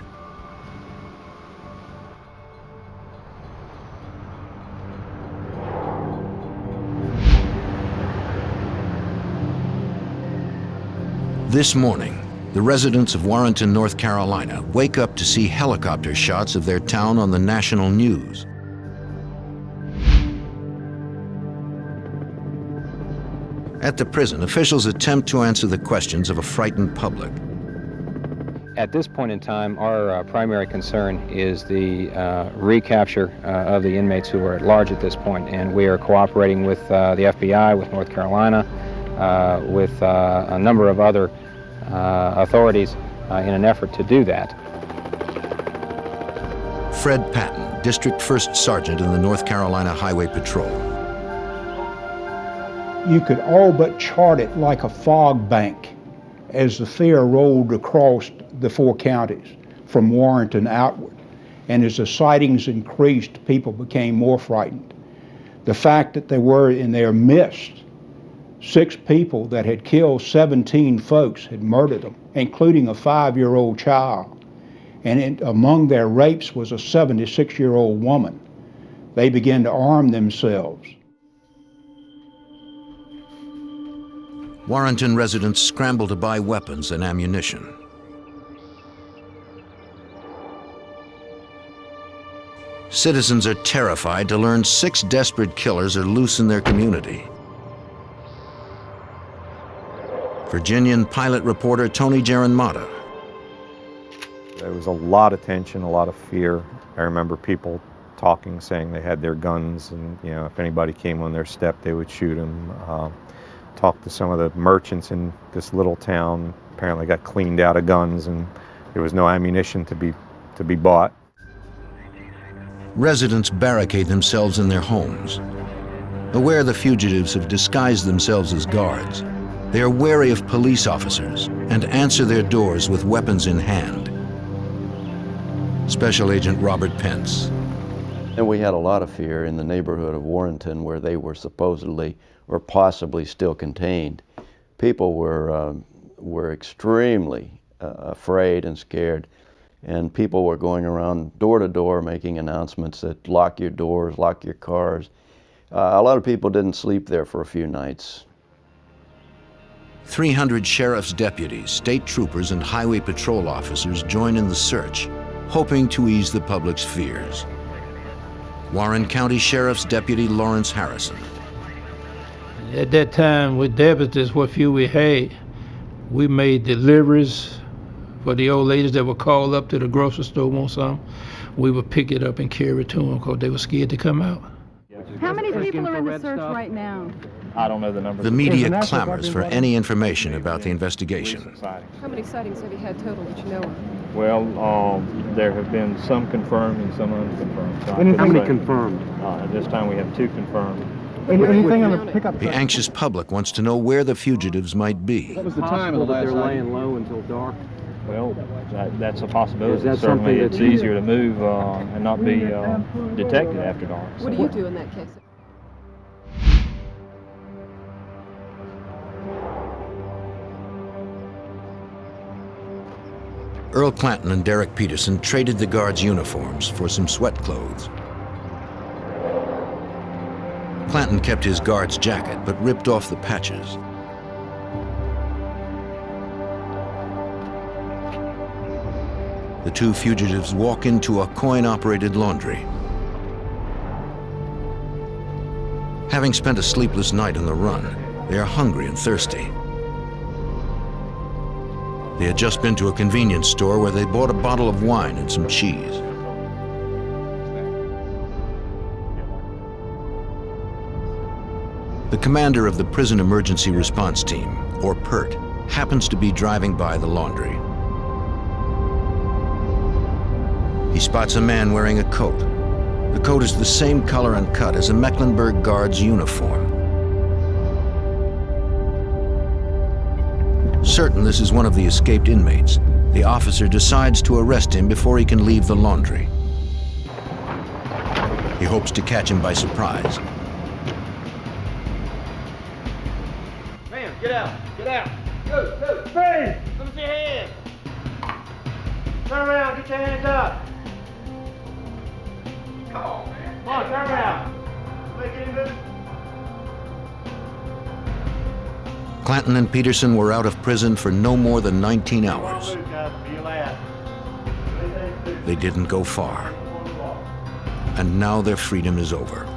This morning, the residents of Warrenton, North Carolina, wake up to see helicopter shots of their town on the national news. At the prison, officials attempt to answer the questions of a frightened public. At this point in time, our primary concern is the recapture of the inmates who are at large at this point, and we are cooperating with the FBI, with North Carolina, with a number of other authorities in an effort to do that. Fred Patton, District First Sergeant in the North Carolina Highway Patrol. You could all but chart it like a fog bank as the fear rolled across the 4 counties from Warrenton outward. And as the sightings increased, people became more frightened. The fact that they were in their midst 6 people that had killed 17 folks, had murdered them, including a 5-year-old child. And among their rapes was a 76-year-old woman. They began to arm themselves. Warrenton residents scrambled to buy weapons and ammunition. Citizens are terrified to learn 6 desperate killers are loose in their community. Virginian pilot reporter Tony Gerenmata. There was a lot of tension, a lot of fear. I remember people talking, saying they had their guns, and if anybody came on their step, they would shoot them. Talked to some of the merchants in this little town. Apparently, got cleaned out of guns, and there was no ammunition to be bought. Residents barricade themselves in their homes. Aware the fugitives have disguised themselves as guards, they are wary of police officers and answer their doors with weapons in hand. Special Agent Robert Pence. And we had a lot of fear in the neighborhood of Warrenton, where they were supposedly or possibly still contained. People were extremely afraid and scared, and people were going around door to door making announcements that lock your doors, lock your cars. A lot of people didn't sleep there for a few nights. 300 sheriff's deputies, state troopers, and highway patrol officers join in the search, hoping to ease the public's fears. Warren County Sheriff's Deputy Lawrence Harrison. At that time, with deputies, what few we had, we made deliveries for the old ladies that were called up to the grocery store want something. We would pick it up and carry it to them because they were scared to come out. How many people are in the search right now? I don't know the number. The media clamors for any information about the investigation. How many sightings have you had total that you know of? Well, there have been some confirmed and some unconfirmed. So How many confirmed? At this time, we have 2 confirmed. Anything on the pickup? The anxious public wants to know where the fugitives might be. What was the time of the last sighting? They're laying low until dark. Well, that's a possibility. Is that Certainly, something it's that you- easier to move and not be detected after dark. What do you do in that case? Earl Clanton and Derek Peterson traded the guards' uniforms for some sweat clothes. Clanton kept his guard's jacket, but ripped off the patches. The 2 fugitives walk into a coin-operated laundry. Having spent a sleepless night on the run, they are hungry and thirsty. They had just been to a convenience store where they bought a bottle of wine and some cheese. The commander of the Prison Emergency Response Team, or PERT, happens to be driving by the laundry. He spots a man wearing a coat. The coat is the same color and cut as a Mecklenburg Guard's uniform. Certain this is one of the escaped inmates, the officer decides to arrest him before he can leave the laundry. He hopes to catch him by surprise. Man, get out! Get out! Go! Go! Freeze! Let me see your hands! Turn around! Get your hands up! Come on, man! Come on, turn around! Make any move? Clanton and Peterson were out of prison for no more than 19 hours. They didn't go far. And now their freedom is over.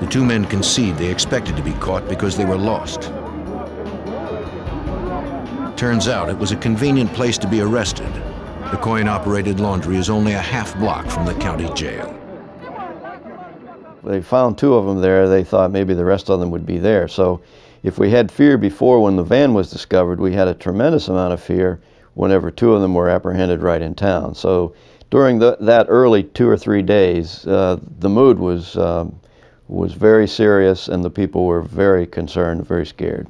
The 2 men concede they expected to be caught because they were lost. Turns out it was a convenient place to be arrested. The coin-operated laundry is only a half block from the county jail. They found 2 of them there. They thought maybe the rest of them would be there. So if we had fear before when the van was discovered, we had a tremendous amount of fear whenever 2 of them were apprehended right in town. So during that early 2 or 3 days, the mood was very serious, and the people were very concerned, very scared.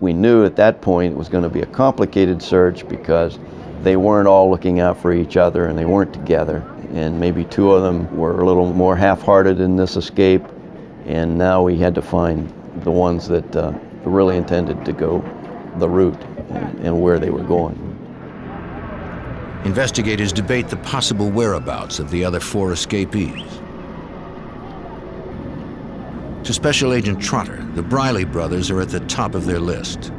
We knew at that point it was going to be a complicated search because they weren't all looking out for each other and they weren't together. And maybe two of them were a little more half-hearted in this escape, and now we had to find the ones that really intended to go the route and where they were going. Investigators debate the possible whereabouts of the other 4 escapees. To Special Agent Trotter, the Briley brothers are at the top of their list.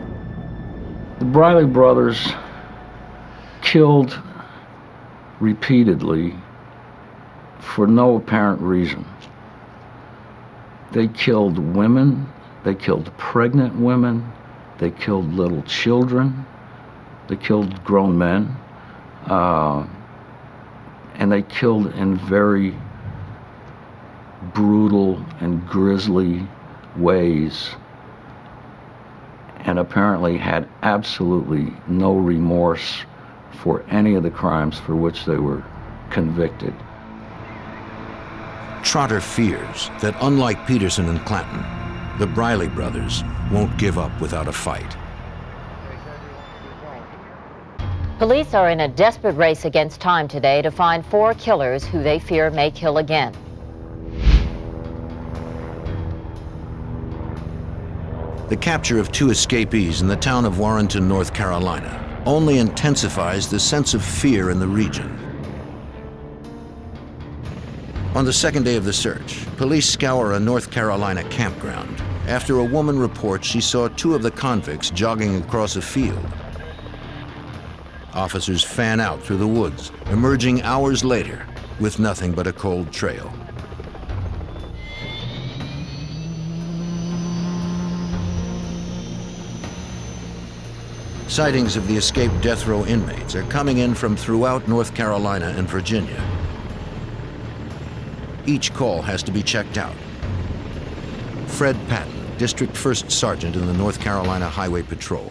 The Briley brothers killed repeatedly for no apparent reason. They killed women, they killed pregnant women, they killed little children, they killed grown men, and they killed in very brutal and grisly ways, and apparently had absolutely no remorse for any of the crimes for which they were convicted. Trotter fears that, unlike Peterson and Clanton, the Briley brothers won't give up without a fight. Police are in a desperate race against time today to find 4 killers who they fear may kill again. The capture of 2 escapees in the town of Warrenton, North Carolina, only intensifies the sense of fear in the region. On the second day of the search, police scour a North Carolina campground after a woman reports she saw 2 of the convicts jogging across a field. Officers fan out through the woods, emerging hours later with nothing but a cold trail. Sightings of the escaped death row inmates are coming in from throughout North Carolina and Virginia. Each call has to be checked out. Fred Patton, District 1st Sergeant in the North Carolina Highway Patrol.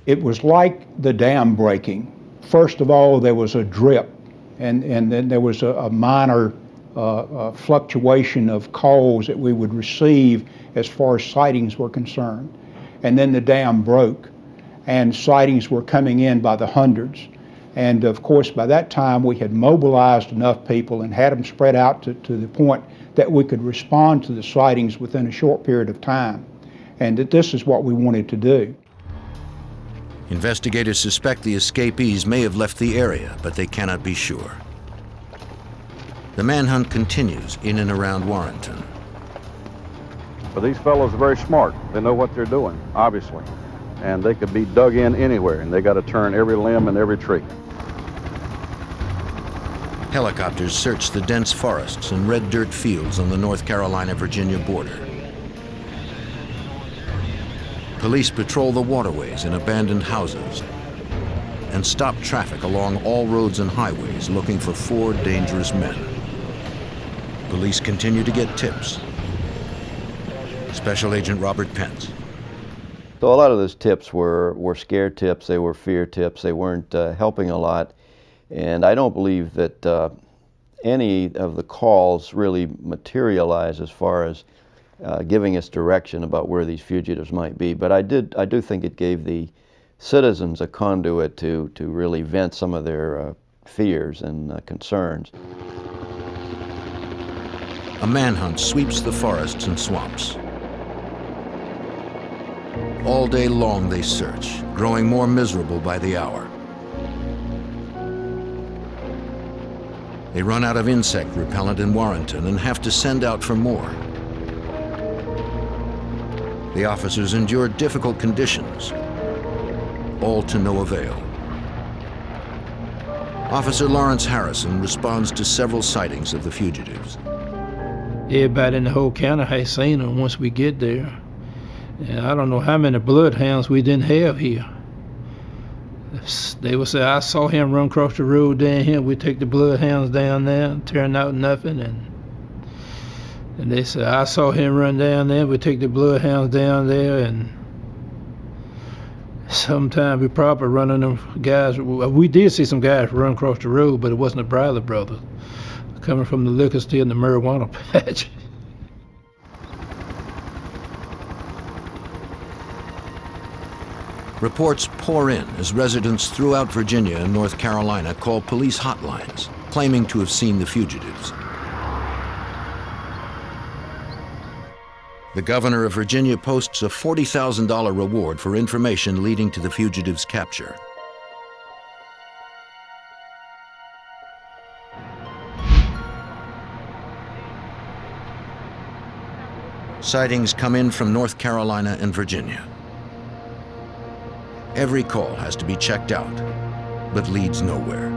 It was like the dam breaking. First of all, there was a drip, and then there was a minor fluctuation of calls that we would receive as far as sightings were concerned. And then the dam broke, and sightings were coming in by the hundreds. And of course, by that time, we had mobilized enough people and had them spread out to the point that we could respond to the sightings within a short period of time. And that this is what we wanted to do. Investigators suspect the escapees may have left the area, but they cannot be sure. The manhunt continues in and around Warrenton. But these fellows are very smart. They know what they're doing, obviously. And they could be dug in anywhere, and they got to turn every limb and every tree. Helicopters search the dense forests and red dirt fields on the North Carolina-Virginia border. Police patrol the waterways and abandoned houses and stop traffic along all roads and highways looking for 4 dangerous men. Police continue to get tips. Special Agent Robert Pence. So a lot of those tips were scare tips, they were fear tips, they weren't helping a lot. And I don't believe that any of the calls really materialized as far as giving us direction about where these fugitives might be. But I do think it gave the citizens a conduit to really vent some of their fears and concerns. A manhunt sweeps the forests and swamps. All day long they search, growing more miserable by the hour. They run out of insect repellent in Warrenton and have to send out for more. The officers endure difficult conditions, all to no avail. Officer Lawrence Harrison responds to several sightings of the fugitives. Everybody in the whole county has seen them once we get there. And I don't know how many bloodhounds we didn't have here. They would say, I saw him run across the road down here. We take the bloodhounds down there, turned out nothing. And they said, I saw him run down there. We take the bloodhounds down there. And sometimes we probably running them guys. We did see some guys run across the road, but it wasn't the Briley brothers coming from the liquor store and the marijuana patch. Reports pour in as residents throughout Virginia and North Carolina call police hotlines, claiming to have seen the fugitives. The governor of Virginia posts a $40,000 reward for information leading to the fugitives' capture. Sightings come in from North Carolina and Virginia. Every call has to be checked out, but leads nowhere.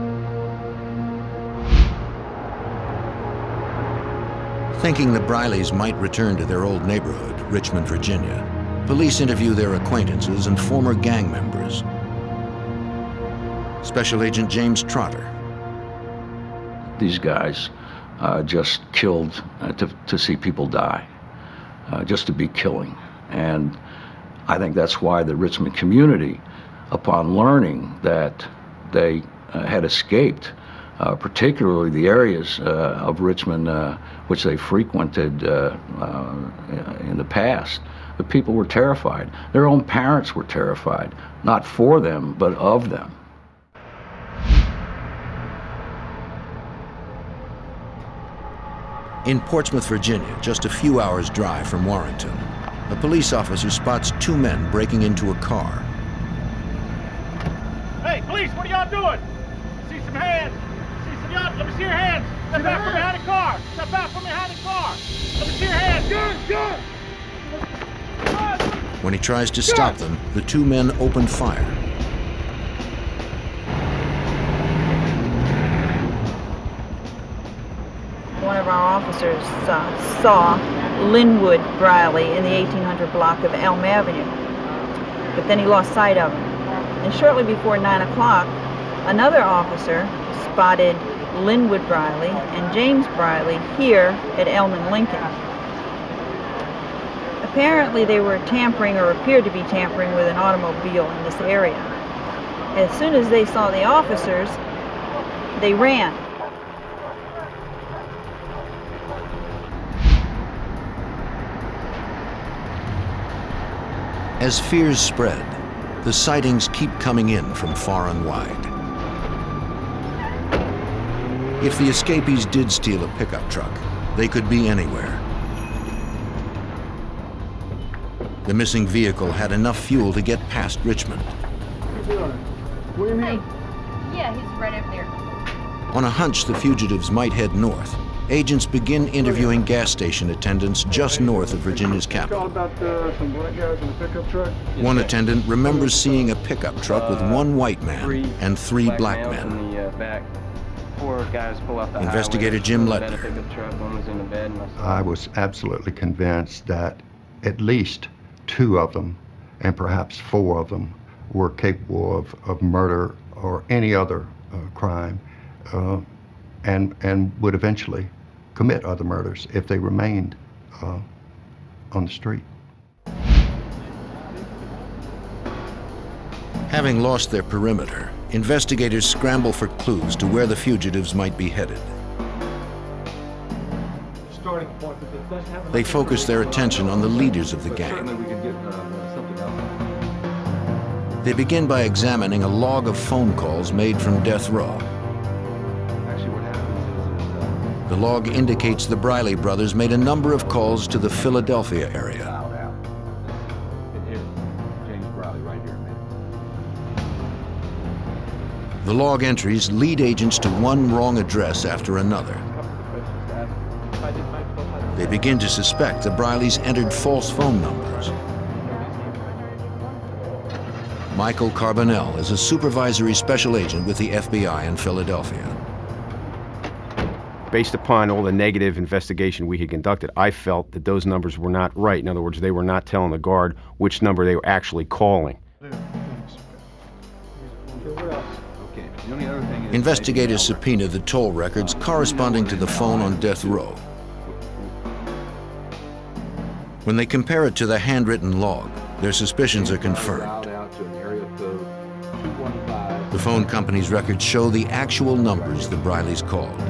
Thinking the Brileys might return to their old neighborhood, Richmond, Virginia, police interview their acquaintances and former gang members. Special Agent James Trotter. These guys just killed to see people die, just to be killing. And I think that's why the Richmond community, upon learning that they had escaped, particularly the areas of Richmond which they frequented in the past, the people were terrified. Their own parents were terrified, not for them, but of them. In Portsmouth, Virginia, just a few hours' drive from Warrenton, a police officer spots two men breaking into a car. Hey, police, what are y'all doing? See some hands. See some y'all. Let me see your hands. Step out from behind the car. Step out from behind the car. Let me see your hands. Good. When he tries to stop them, the two men open fire. One of our officers saw Linwood Briley in the 1800 block of Elm Avenue, but then he lost sight of him. And shortly before 9 o'clock, another officer spotted Linwood Briley and James Briley here at Elm and Lincoln. Apparently they were tampering, or appeared to be tampering, with an automobile in this area. As soon as they saw the officers, they ran. As fears spread, the sightings keep coming in from far and wide. If the escapees did steal a pickup truck, they could be anywhere. The missing vehicle had enough fuel to get past Richmond. Hey. Yeah, he's right over there. On a hunch the fugitives might head north, agents begin interviewing gas station attendants just north of Virginia's capital. Some black guys in a pickup truck? One attendant remembers seeing a pickup truck with one white man and three black men. Investigator Jim Ledner. I was absolutely convinced that at least two of them, and perhaps four of them, were capable of murder or any other crime, and would eventually commit other murders if they remained on the street. Having lost their perimeter, investigators scramble for clues to where the fugitives might be headed. They focus their attention on the leaders of the gang. They begin by examining a log of phone calls made from death row. The log indicates the Briley brothers made a number of calls to the Philadelphia area. The log entries lead agents to one wrong address after another. They begin to suspect the Brileys entered false phone numbers. Michael Carbonell is a supervisory special agent with the FBI in Philadelphia. Based upon all the negative investigation we had conducted, I felt that those numbers were not right. In other words, they were not telling the guard which number they were actually calling. Investigators subpoena the toll records corresponding to the phone on death row. When they compare it to the handwritten log, their suspicions are confirmed. The phone company's records show the actual numbers the Brileys called.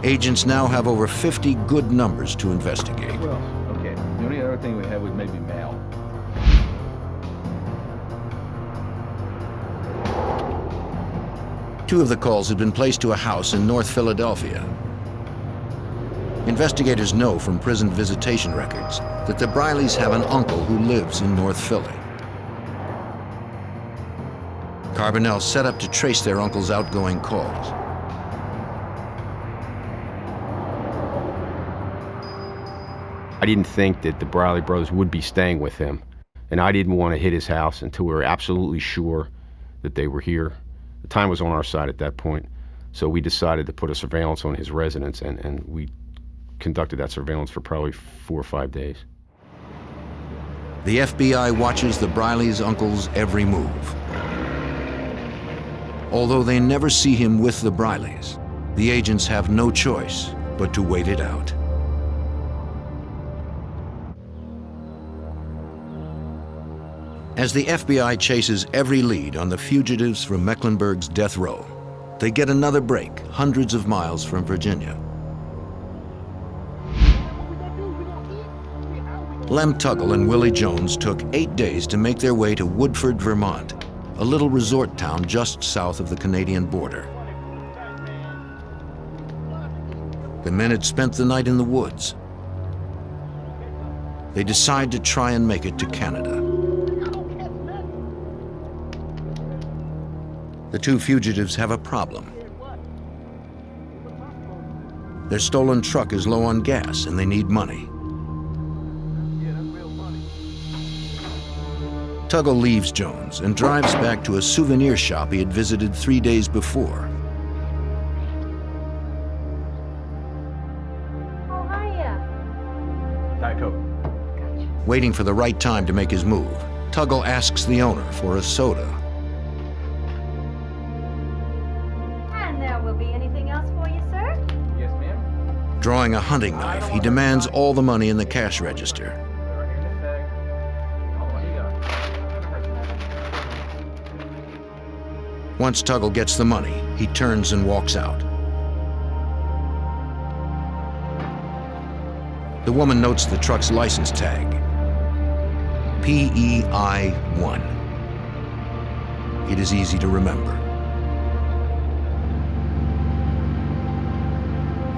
Agents now have over 50 good numbers to investigate. Okay, the only other thing we had was maybe mail. Two of the calls had been placed to a house in North Philadelphia. Investigators know from prison visitation records that the Brileys have an uncle who lives in North Philly. Carbonell set up to trace their uncle's outgoing calls. I didn't think that the Briley brothers would be staying with him, and I didn't want to hit his house until we were absolutely sure that they were here. The time was on our side at that point, so we decided to put a surveillance on his residence, and we conducted that surveillance for probably 4 or 5 days. The FBI watches the Brileys' uncle's every move. Although they never see him with the Brileys, the agents have no choice but to wait it out. As the FBI chases every lead on the fugitives from Mecklenburg's death row, they get another break hundreds of miles from Virginia. Lem Tuggle and Willie Jones took 8 days to make their way to Woodford, Vermont, a little resort town just south of the Canadian border. The men had spent the night in the woods. They decide to try and make it to Canada. The two fugitives have a problem. Their stolen truck is low on gas and they need money. Tuggle leaves Jones and drives back to a souvenir shop he had visited 3 days before. Oh, hiya. Diet Coke. Waiting for the right time to make his move, Tuggle asks the owner for a soda. And there will be anything else for you, sir? Yes, ma'am. Drawing a hunting knife, he demands all the money in the cash register. Once Tuggle gets the money, he turns and walks out. The woman notes the truck's license tag, PEI-1. It is easy to remember.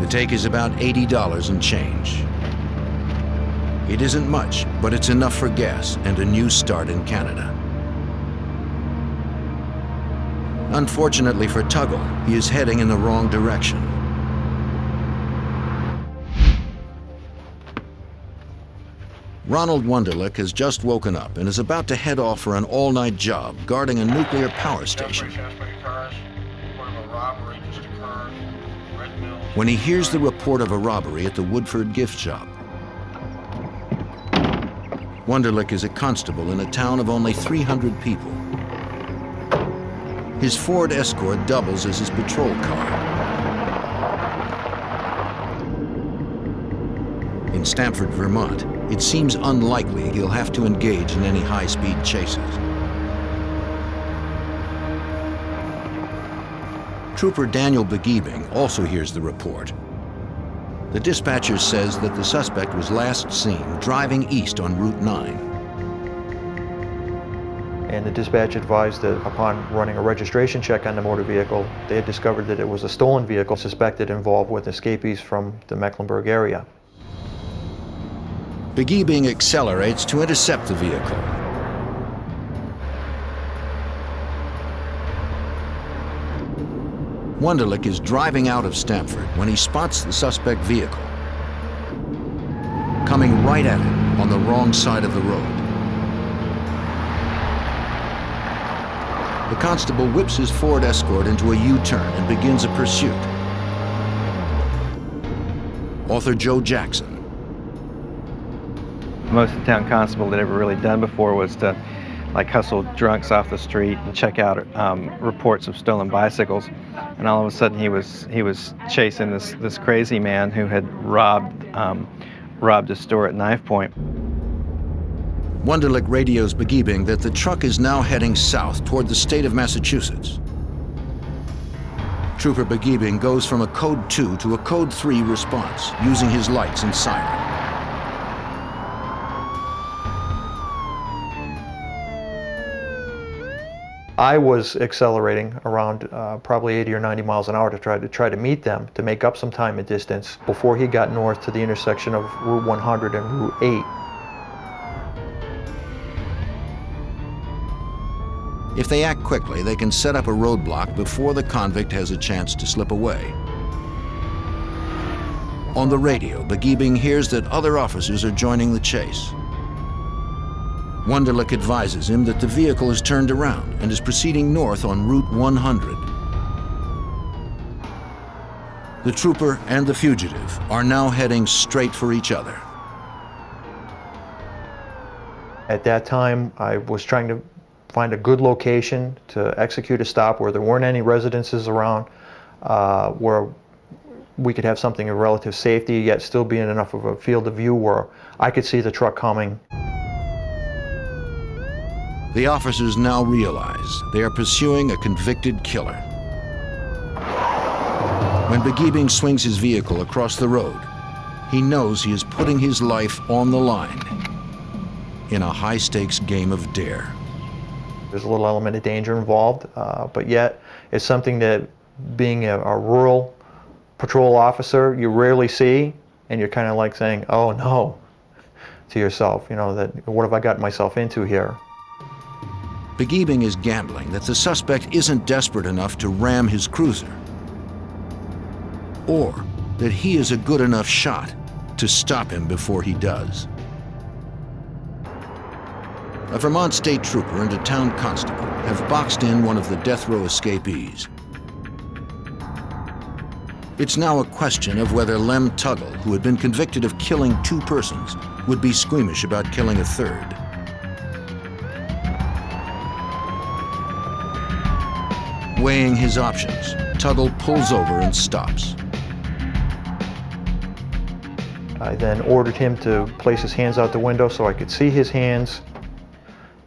The take is about $80 and change. It isn't much, but it's enough for gas and a new start in Canada. Unfortunately for Tuggle, he is heading in the wrong direction. Ronald Wunderlich has just woken up and is about to head off for an all-night job guarding a nuclear power station. When he hears the report of a robbery at the Woodford gift shop. Wunderlich is a constable in a town of only 300 people. His Ford Escort doubles as his patrol car. In Stamford, Vermont, it seems unlikely he'll have to engage in any high-speed chases. Trooper Daniel Begiebing also hears the report. The dispatcher says that the suspect was last seen driving east on Route 9. And the dispatch advised that upon running a registration check on the motor vehicle, they had discovered that it was a stolen vehicle suspected involved with escapees from the Mecklenburg area. Begiebing accelerates to intercept the vehicle. Wunderlich is driving out of Stamford when he spots the suspect vehicle coming right at him on the wrong side of the road. The constable whips his Ford Escort into a U-turn and begins a pursuit. Author Joe Jackson. Most of the town constable had ever really done before was to hustle drunks off the street and check out reports of stolen bicycles. And all of a sudden he was chasing this crazy man who had robbed a store at knife point. Wunderlich radios Begiebing that the truck is now heading south toward the state of Massachusetts. Trooper Begiebing goes from a Code 2 to a Code 3 response, using his lights and siren. I was accelerating around probably 80 or 90 miles an hour to try to meet them, to make up some time and distance before he got north to the intersection of Route 100 and Route 8. If they act quickly, they can set up a roadblock before the convict has a chance to slip away. On the radio, Begiebing hears that other officers are joining the chase. Wunderlich advises him that the vehicle is turned around and is proceeding north on Route 100. The trooper and the fugitive are now heading straight for each other. At that time, I was trying to find a good location to execute a stop where there weren't any residences around, where we could have something of relative safety, yet still be in enough of a field of view where I could see the truck coming. The officers now realize they are pursuing a convicted killer. When Begiebing swings his vehicle across the road, he knows he is putting his life on the line in a high-stakes game of dare. There's a little element of danger involved, but yet it's something that, being a rural patrol officer, you rarely see, and you're kind of like saying, oh no, to yourself, you know, that what have I gotten myself into here? Begiebing is gambling that the suspect isn't desperate enough to ram his cruiser, or that he is a good enough shot to stop him before he does. A Vermont state trooper and a town constable have boxed in one of the death row escapees. It's now a question of whether Lem Tuggle, who had been convicted of killing 2 persons, would be squeamish about killing a 3rd. Weighing his options, Tuggle pulls over and stops. I then ordered him to place his hands out the window so I could see his hands,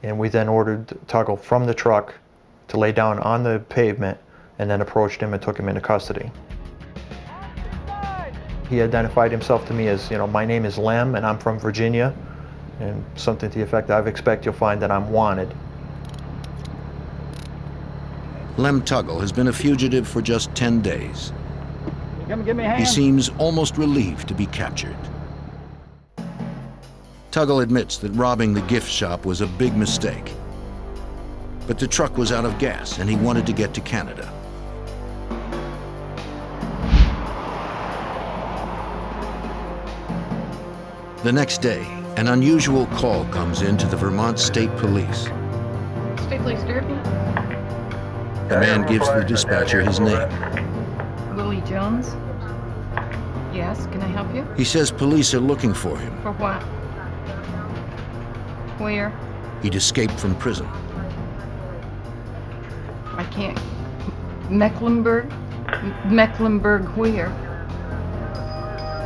and we then ordered Tuggle from the truck to lay down on the pavement, and then approached him and took him into custody. He identified himself to me as, you know, my name is Lem and I'm from Virginia, and something to the effect, I expect you'll find that I'm wanted. Lem Tuggle has been a fugitive for just 10 days. Come give me a hand. He seems almost relieved to be captured. Tuggle admits that robbing the gift shop was a big mistake. But the truck was out of gas and he wanted to get to Canada. The next day, an unusual call comes in to the Vermont State Police. State Police Derby. The man gives the dispatcher his name. Willie Jones. Yes, can I help you? He says police are looking for him. For what? Where? He'd escaped from prison. I can't. Mecklenburg? Mecklenburg where?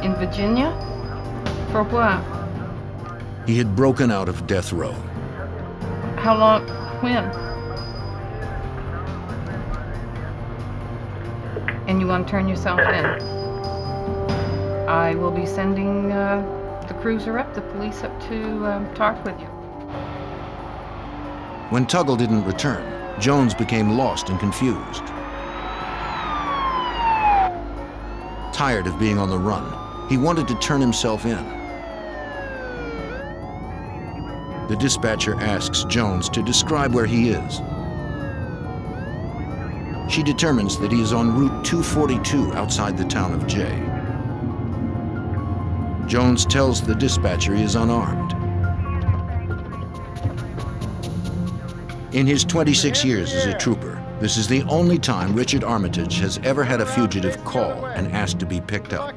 In Virginia? For what? He had broken out of death row. How long? When? And you want to turn yourself in? I will be sending the cruiser up, the police up to talk with you. When Tuggle didn't return, Jones became lost and confused. Tired of being on the run, he wanted to turn himself in. The dispatcher asks Jones to describe where he is. She determines that he is on Route 242 outside the town of Jay. Jones tells the dispatcher he is unarmed. In his 26 years as a trooper, this is the only time Richard Armitage has ever had a fugitive call and ask to be picked up.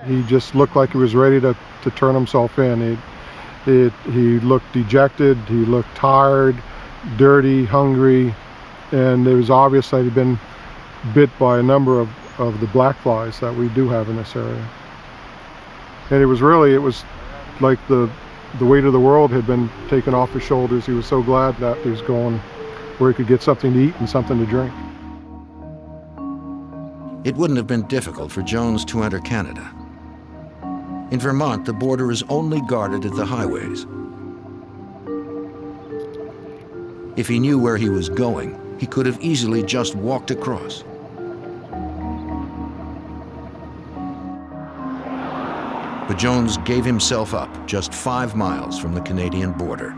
He just looked like he was ready to turn himself in. He looked dejected, he looked tired, dirty, hungry, and it was obvious that he'd been bit by a number of the black flies that we do have in this area. And it was like the weight of the world had been taken off his shoulders. He was so glad that he was going where he could get something to eat and something to drink. It wouldn't have been difficult for Jones to enter Canada. In Vermont, the border is only guarded at the highways. If he knew where he was going, he could have easily just walked across. But Jones gave himself up just 5 miles from the Canadian border.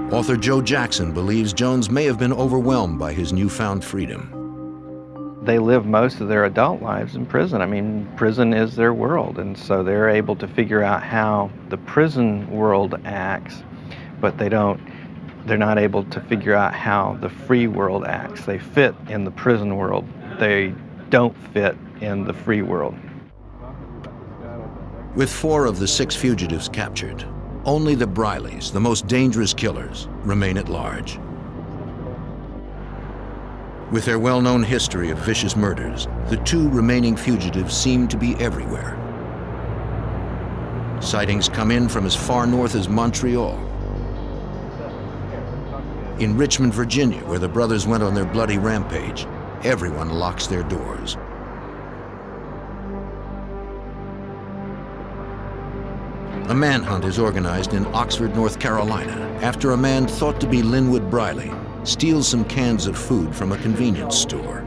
Author Joe Jackson believes Jones may have been overwhelmed by his newfound freedom. They live most of their adult lives in prison. I mean, prison is their world, and so they're able to figure out how the prison world acts, but they're not able to figure out how the free world acts. They fit in the prison world. They don't fit in the free world. With 4 of the 6 fugitives captured, only the Brileys, the most dangerous killers, remain at large. With their well-known history of vicious murders, the 2 remaining fugitives seem to be everywhere. Sightings come in from as far north as Montreal. In Richmond, Virginia, where the brothers went on their bloody rampage, everyone locks their doors. A manhunt is organized in Oxford, North Carolina, after a man thought to be Linwood Briley steals some cans of food from a convenience store.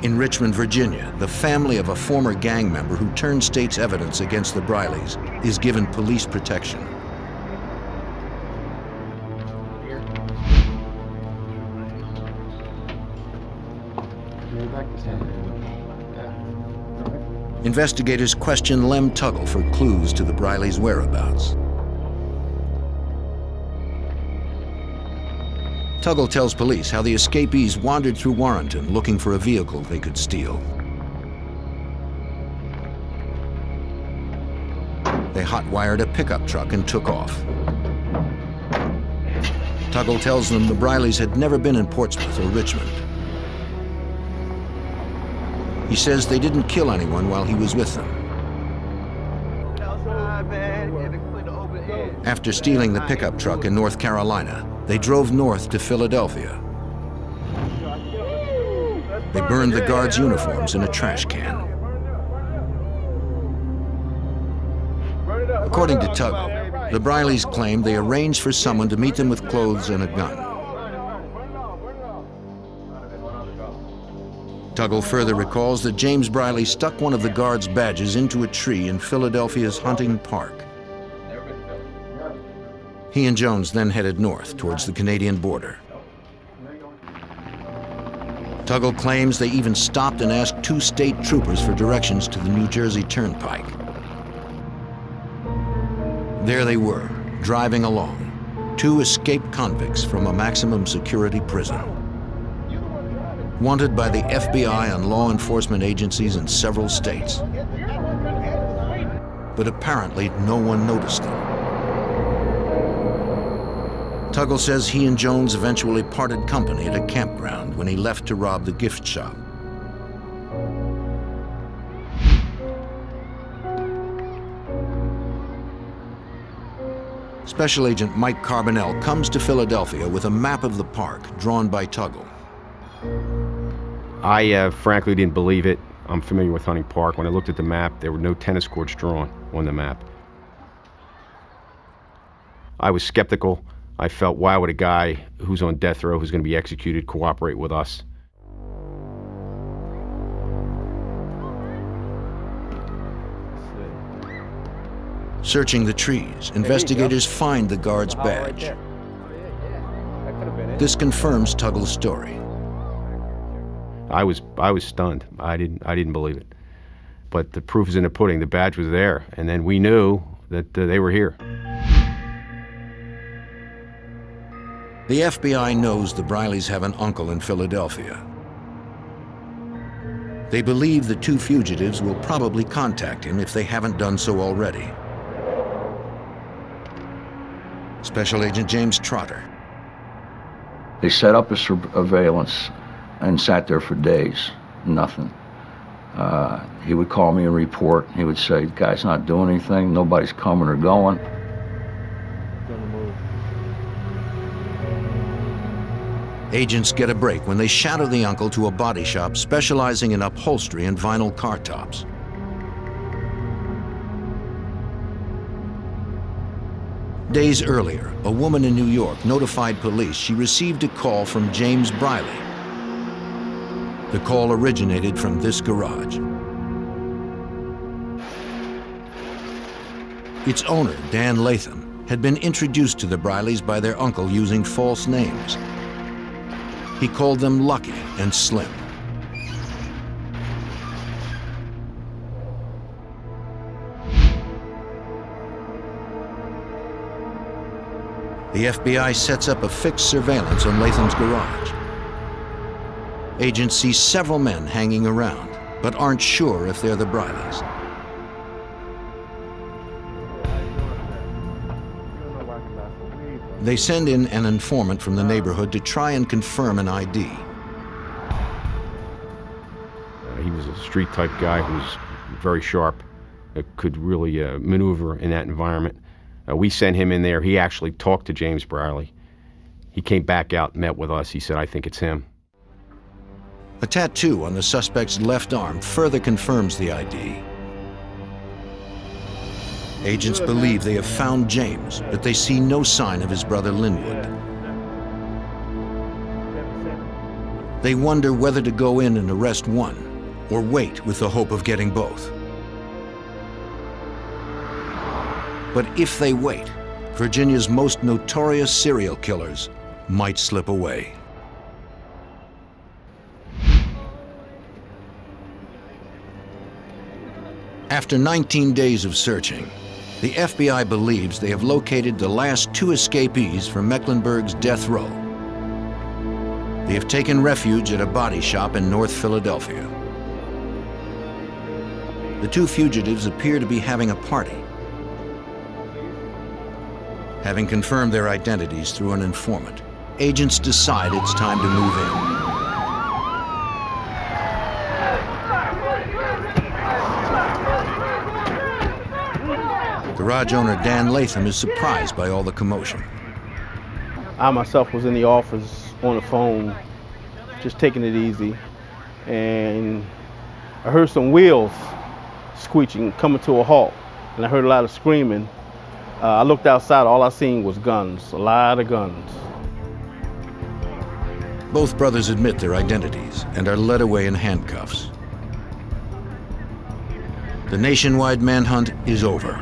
In Richmond, Virginia, the family of a former gang member who turned state's evidence against the Brileys is given police protection. Investigators question Lem Tuggle for clues to the Brileys' whereabouts. Tuggle tells police how the escapees wandered through Warrenton looking for a vehicle they could steal. They hot-wired a pickup truck and took off. Tuggle tells them the Brileys had never been in Portsmouth or Richmond. He says they didn't kill anyone while he was with them. After stealing the pickup truck in North Carolina, they drove north to Philadelphia. They burned the guards' uniforms in a trash can. According to Tuggle, the Brileys claimed they arranged for someone to meet them with clothes and a gun. Tuggle further recalls that James Briley stuck one of the guards' badges into a tree in Philadelphia's Hunting Park. He and Jones then headed north towards the Canadian border. Tuggle claims they even stopped and asked 2 state troopers for directions to the New Jersey Turnpike. There they were, driving along, 2 escaped convicts from a maximum security prison. Wanted by the FBI and law enforcement agencies in several states. But apparently no one noticed them. Tuggle says he and Jones eventually parted company at a campground when he left to rob the gift shop. Special Agent Mike Carbonell comes to Philadelphia with a map of the park drawn by Tuggle. I frankly didn't believe it. I'm familiar with Hunting Park. When I looked at the map, there were no tennis courts drawn on the map. I was skeptical. I felt, why would a guy who's on death row, who's going to be executed, cooperate with us? Searching the trees, investigators find the guard's badge. This confirms Tuggle's story. I was stunned. I didn't believe it. But the proof is in the pudding. The badge was there, and then we knew that they were here. The FBI knows the Brileys have an uncle in Philadelphia. They believe the 2 fugitives will probably contact him if they haven't done so already. Special Agent James Trotter. They set up a surveillance and sat there for days, nothing. He would call me and report. He would say, the guy's not doing anything, nobody's coming or going. Agents get a break when they shadow the uncle to a body shop specializing in upholstery and vinyl car tops. Days earlier, a woman in New York notified police she received a call from James Briley. The call originated from this garage. Its owner, Dan Latham, had been introduced to the Brileys by their uncle using false names. He called them Lucky and Slim. The FBI sets up a fixed surveillance on Latham's garage. Agents see several men hanging around, but aren't sure if they're the Brileys. They send in an informant from the neighborhood to try and confirm an ID. He was a street-type guy who was very sharp, could really maneuver in that environment. We sent him in there. He actually talked to James Briley. He came back out, met with us. He said, "I think it's him." A tattoo on the suspect's left arm further confirms the ID. Agents believe they have found James, but they see no sign of his brother Linwood. They wonder whether to go in and arrest one, or wait with the hope of getting both. But if they wait, Virginia's most notorious serial killers might slip away. After 19 days of searching, the FBI believes they have located the last two escapees from Mecklenburg's death row. They have taken refuge at a body shop in North Philadelphia. The two fugitives appear to be having a party. Having confirmed their identities through an informant, agents decide it's time to move in. Garage owner Dan Latham is surprised by all the commotion. I myself was in the office on the phone, just taking it easy, and I heard some wheels screeching, coming to a halt, and I heard a lot of screaming. I looked outside, all I seen was guns, a lot of guns. Both brothers admit their identities and are led away in handcuffs. The nationwide manhunt is over.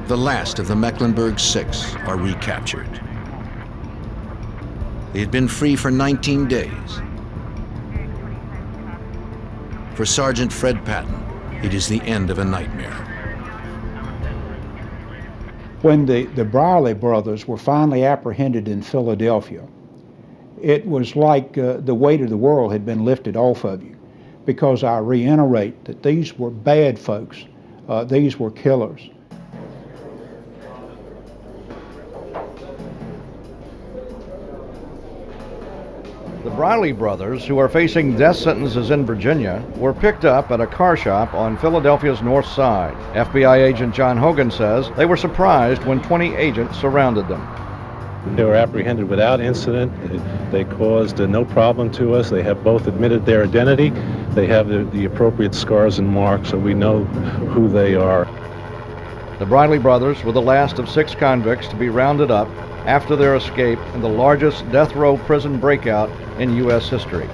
The last of the Mecklenburg Six are recaptured. They had been free for 19 days. For Sergeant Fred Patton, it is the end of a nightmare. When the Briley brothers were finally apprehended in Philadelphia, it was like the weight of the world had been lifted off of you, because I reiterate that these were bad folks. These were killers. The Briley brothers, who are facing death sentences in Virginia, were picked up at a car shop on Philadelphia's north side. FBI agent John Hogan says they were surprised when 20 agents surrounded them. They were apprehended without incident. They caused no problem to us. They have both admitted their identity. They have the appropriate scars and marks, so we know who they are. The Briley brothers were the last of 6 convicts to be rounded up after their escape in the largest death row prison breakout in U.S. history.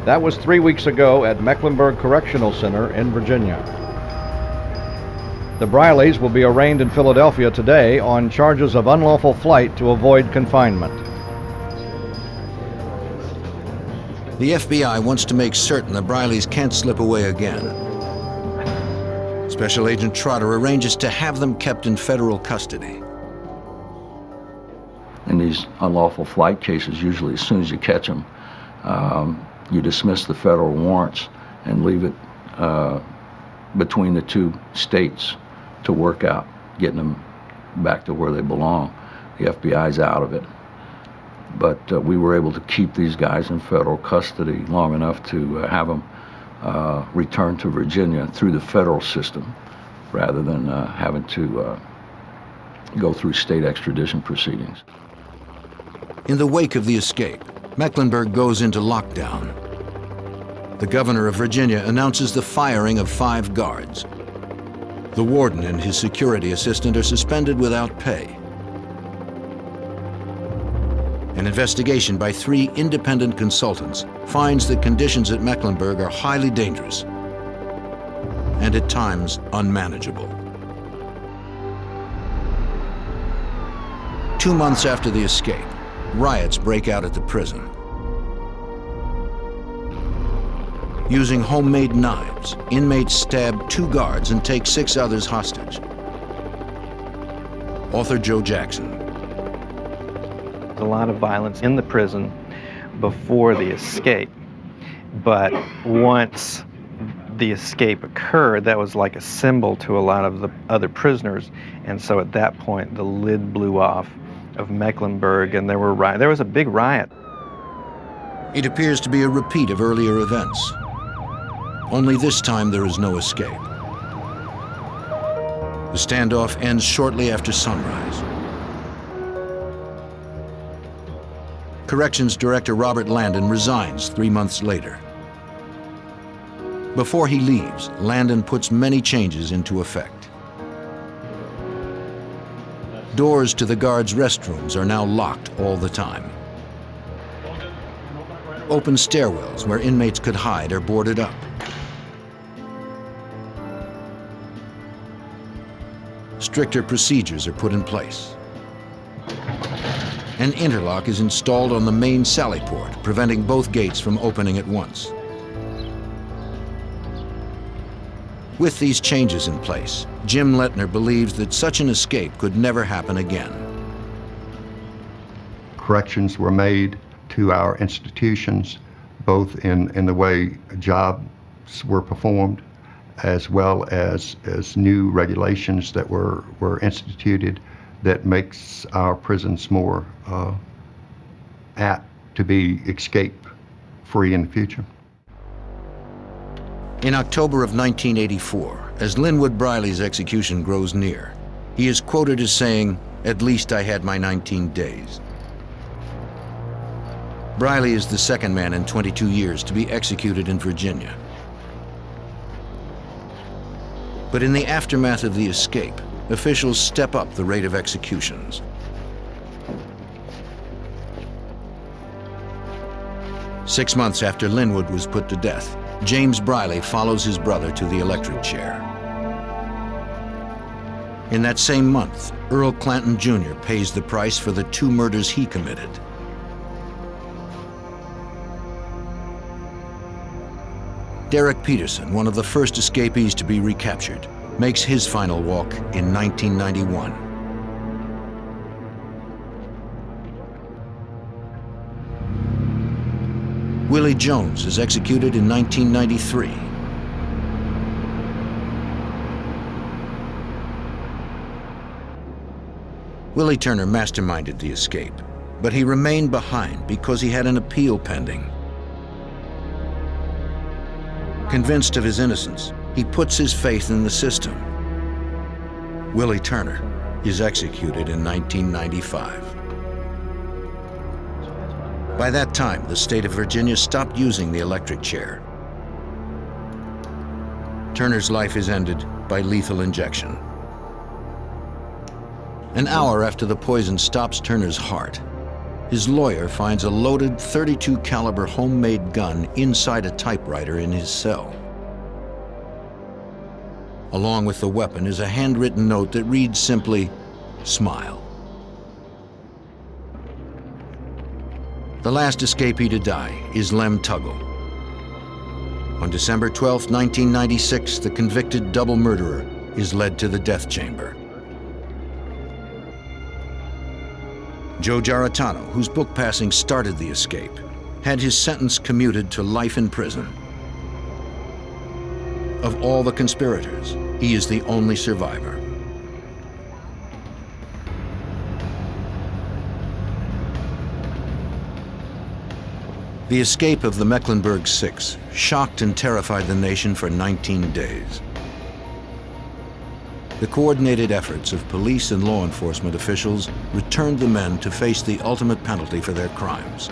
That was 3 weeks ago at Mecklenburg Correctional Center in Virginia. The Brileys will be arraigned in Philadelphia today on charges of unlawful flight to avoid confinement. The FBI wants to make certain the Brileys can't slip away again. Special Agent Trotter arranges to have them kept in federal custody. In these unlawful flight cases, usually as soon as you catch them, you dismiss the federal warrants and leave it between the two states to work out getting them back to where they belong. The FBI's out of it. But we were able to keep these guys in federal custody long enough to have them return to Virginia through the federal system rather than having to go through state extradition proceedings. In the wake of the escape, Mecklenburg goes into lockdown. The governor of Virginia announces the firing of 5 guards. The warden and his security assistant are suspended without pay. An investigation by 3 independent consultants finds that conditions at Mecklenburg are highly dangerous and at times unmanageable. 2 months after the escape, riots break out at the prison. Using homemade knives, inmates stab 2 guards and take 6 others hostage. Author Joe Jackson. There's a lot of violence in the prison before the escape, but once the escape occurred, that was like a symbol to a lot of the other prisoners, and so at that point the lid blew off of Mecklenburg and there was a big riot. It appears to be a repeat of earlier events. Only this time there is no escape. The standoff ends shortly after sunrise. Corrections Director Robert Landon resigns 3 months later. Before he leaves, Landon puts many changes into effect. Doors to the guards' restrooms are now locked all the time. Open stairwells where inmates could hide are boarded up. Stricter procedures are put in place. An interlock is installed on the main sally port, preventing both gates from opening at once. With these changes in place, Jim Lettner believes that such an escape could never happen again. Corrections were made to our institutions, both in the way jobs were performed, as well as new regulations that were instituted that makes our prisons more apt to be escape-free in the future. In October of 1984, as Linwood Briley's execution grows near, he is quoted as saying, "At least I had my 19 days." Briley is the second man in 22 years to be executed in Virginia. But in the aftermath of the escape, officials step up the rate of executions. Six months after Linwood was put to death, James Briley follows his brother to the electric chair. In that same month, Earl Clanton Jr. pays the price for the 2 murders he committed. Derek Peterson, one of the first escapees to be recaptured, makes his final walk in 1991. Willie Jones is executed in 1993. Willie Turner masterminded the escape, but he remained behind because he had an appeal pending. Convinced of his innocence, he puts his faith in the system. Willie Turner is executed in 1995. By that time, the state of Virginia stopped using the electric chair. Turner's life is ended by lethal injection. An hour after the poison stops Turner's heart, his lawyer finds a loaded .32 caliber homemade gun inside a typewriter in his cell. Along with the weapon is a handwritten note that reads simply, "Smile." The last escapee to die is Lem Tuggle. On December 12, 1996, the convicted double murderer is led to the death chamber. Joe Giarratano, whose book passing started the escape, had his sentence commuted to life in prison. Of all the conspirators, he is the only survivor. The escape of the Mecklenburg Six shocked and terrified the nation for 19 days. The coordinated efforts of police and law enforcement officials returned the men to face the ultimate penalty for their crimes.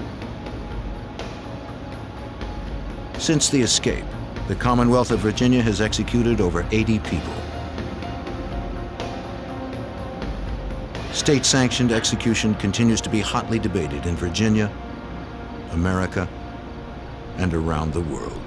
Since the escape, the Commonwealth of Virginia has executed over 80 people. State-sanctioned execution continues to be hotly debated in Virginia, America, and around the world.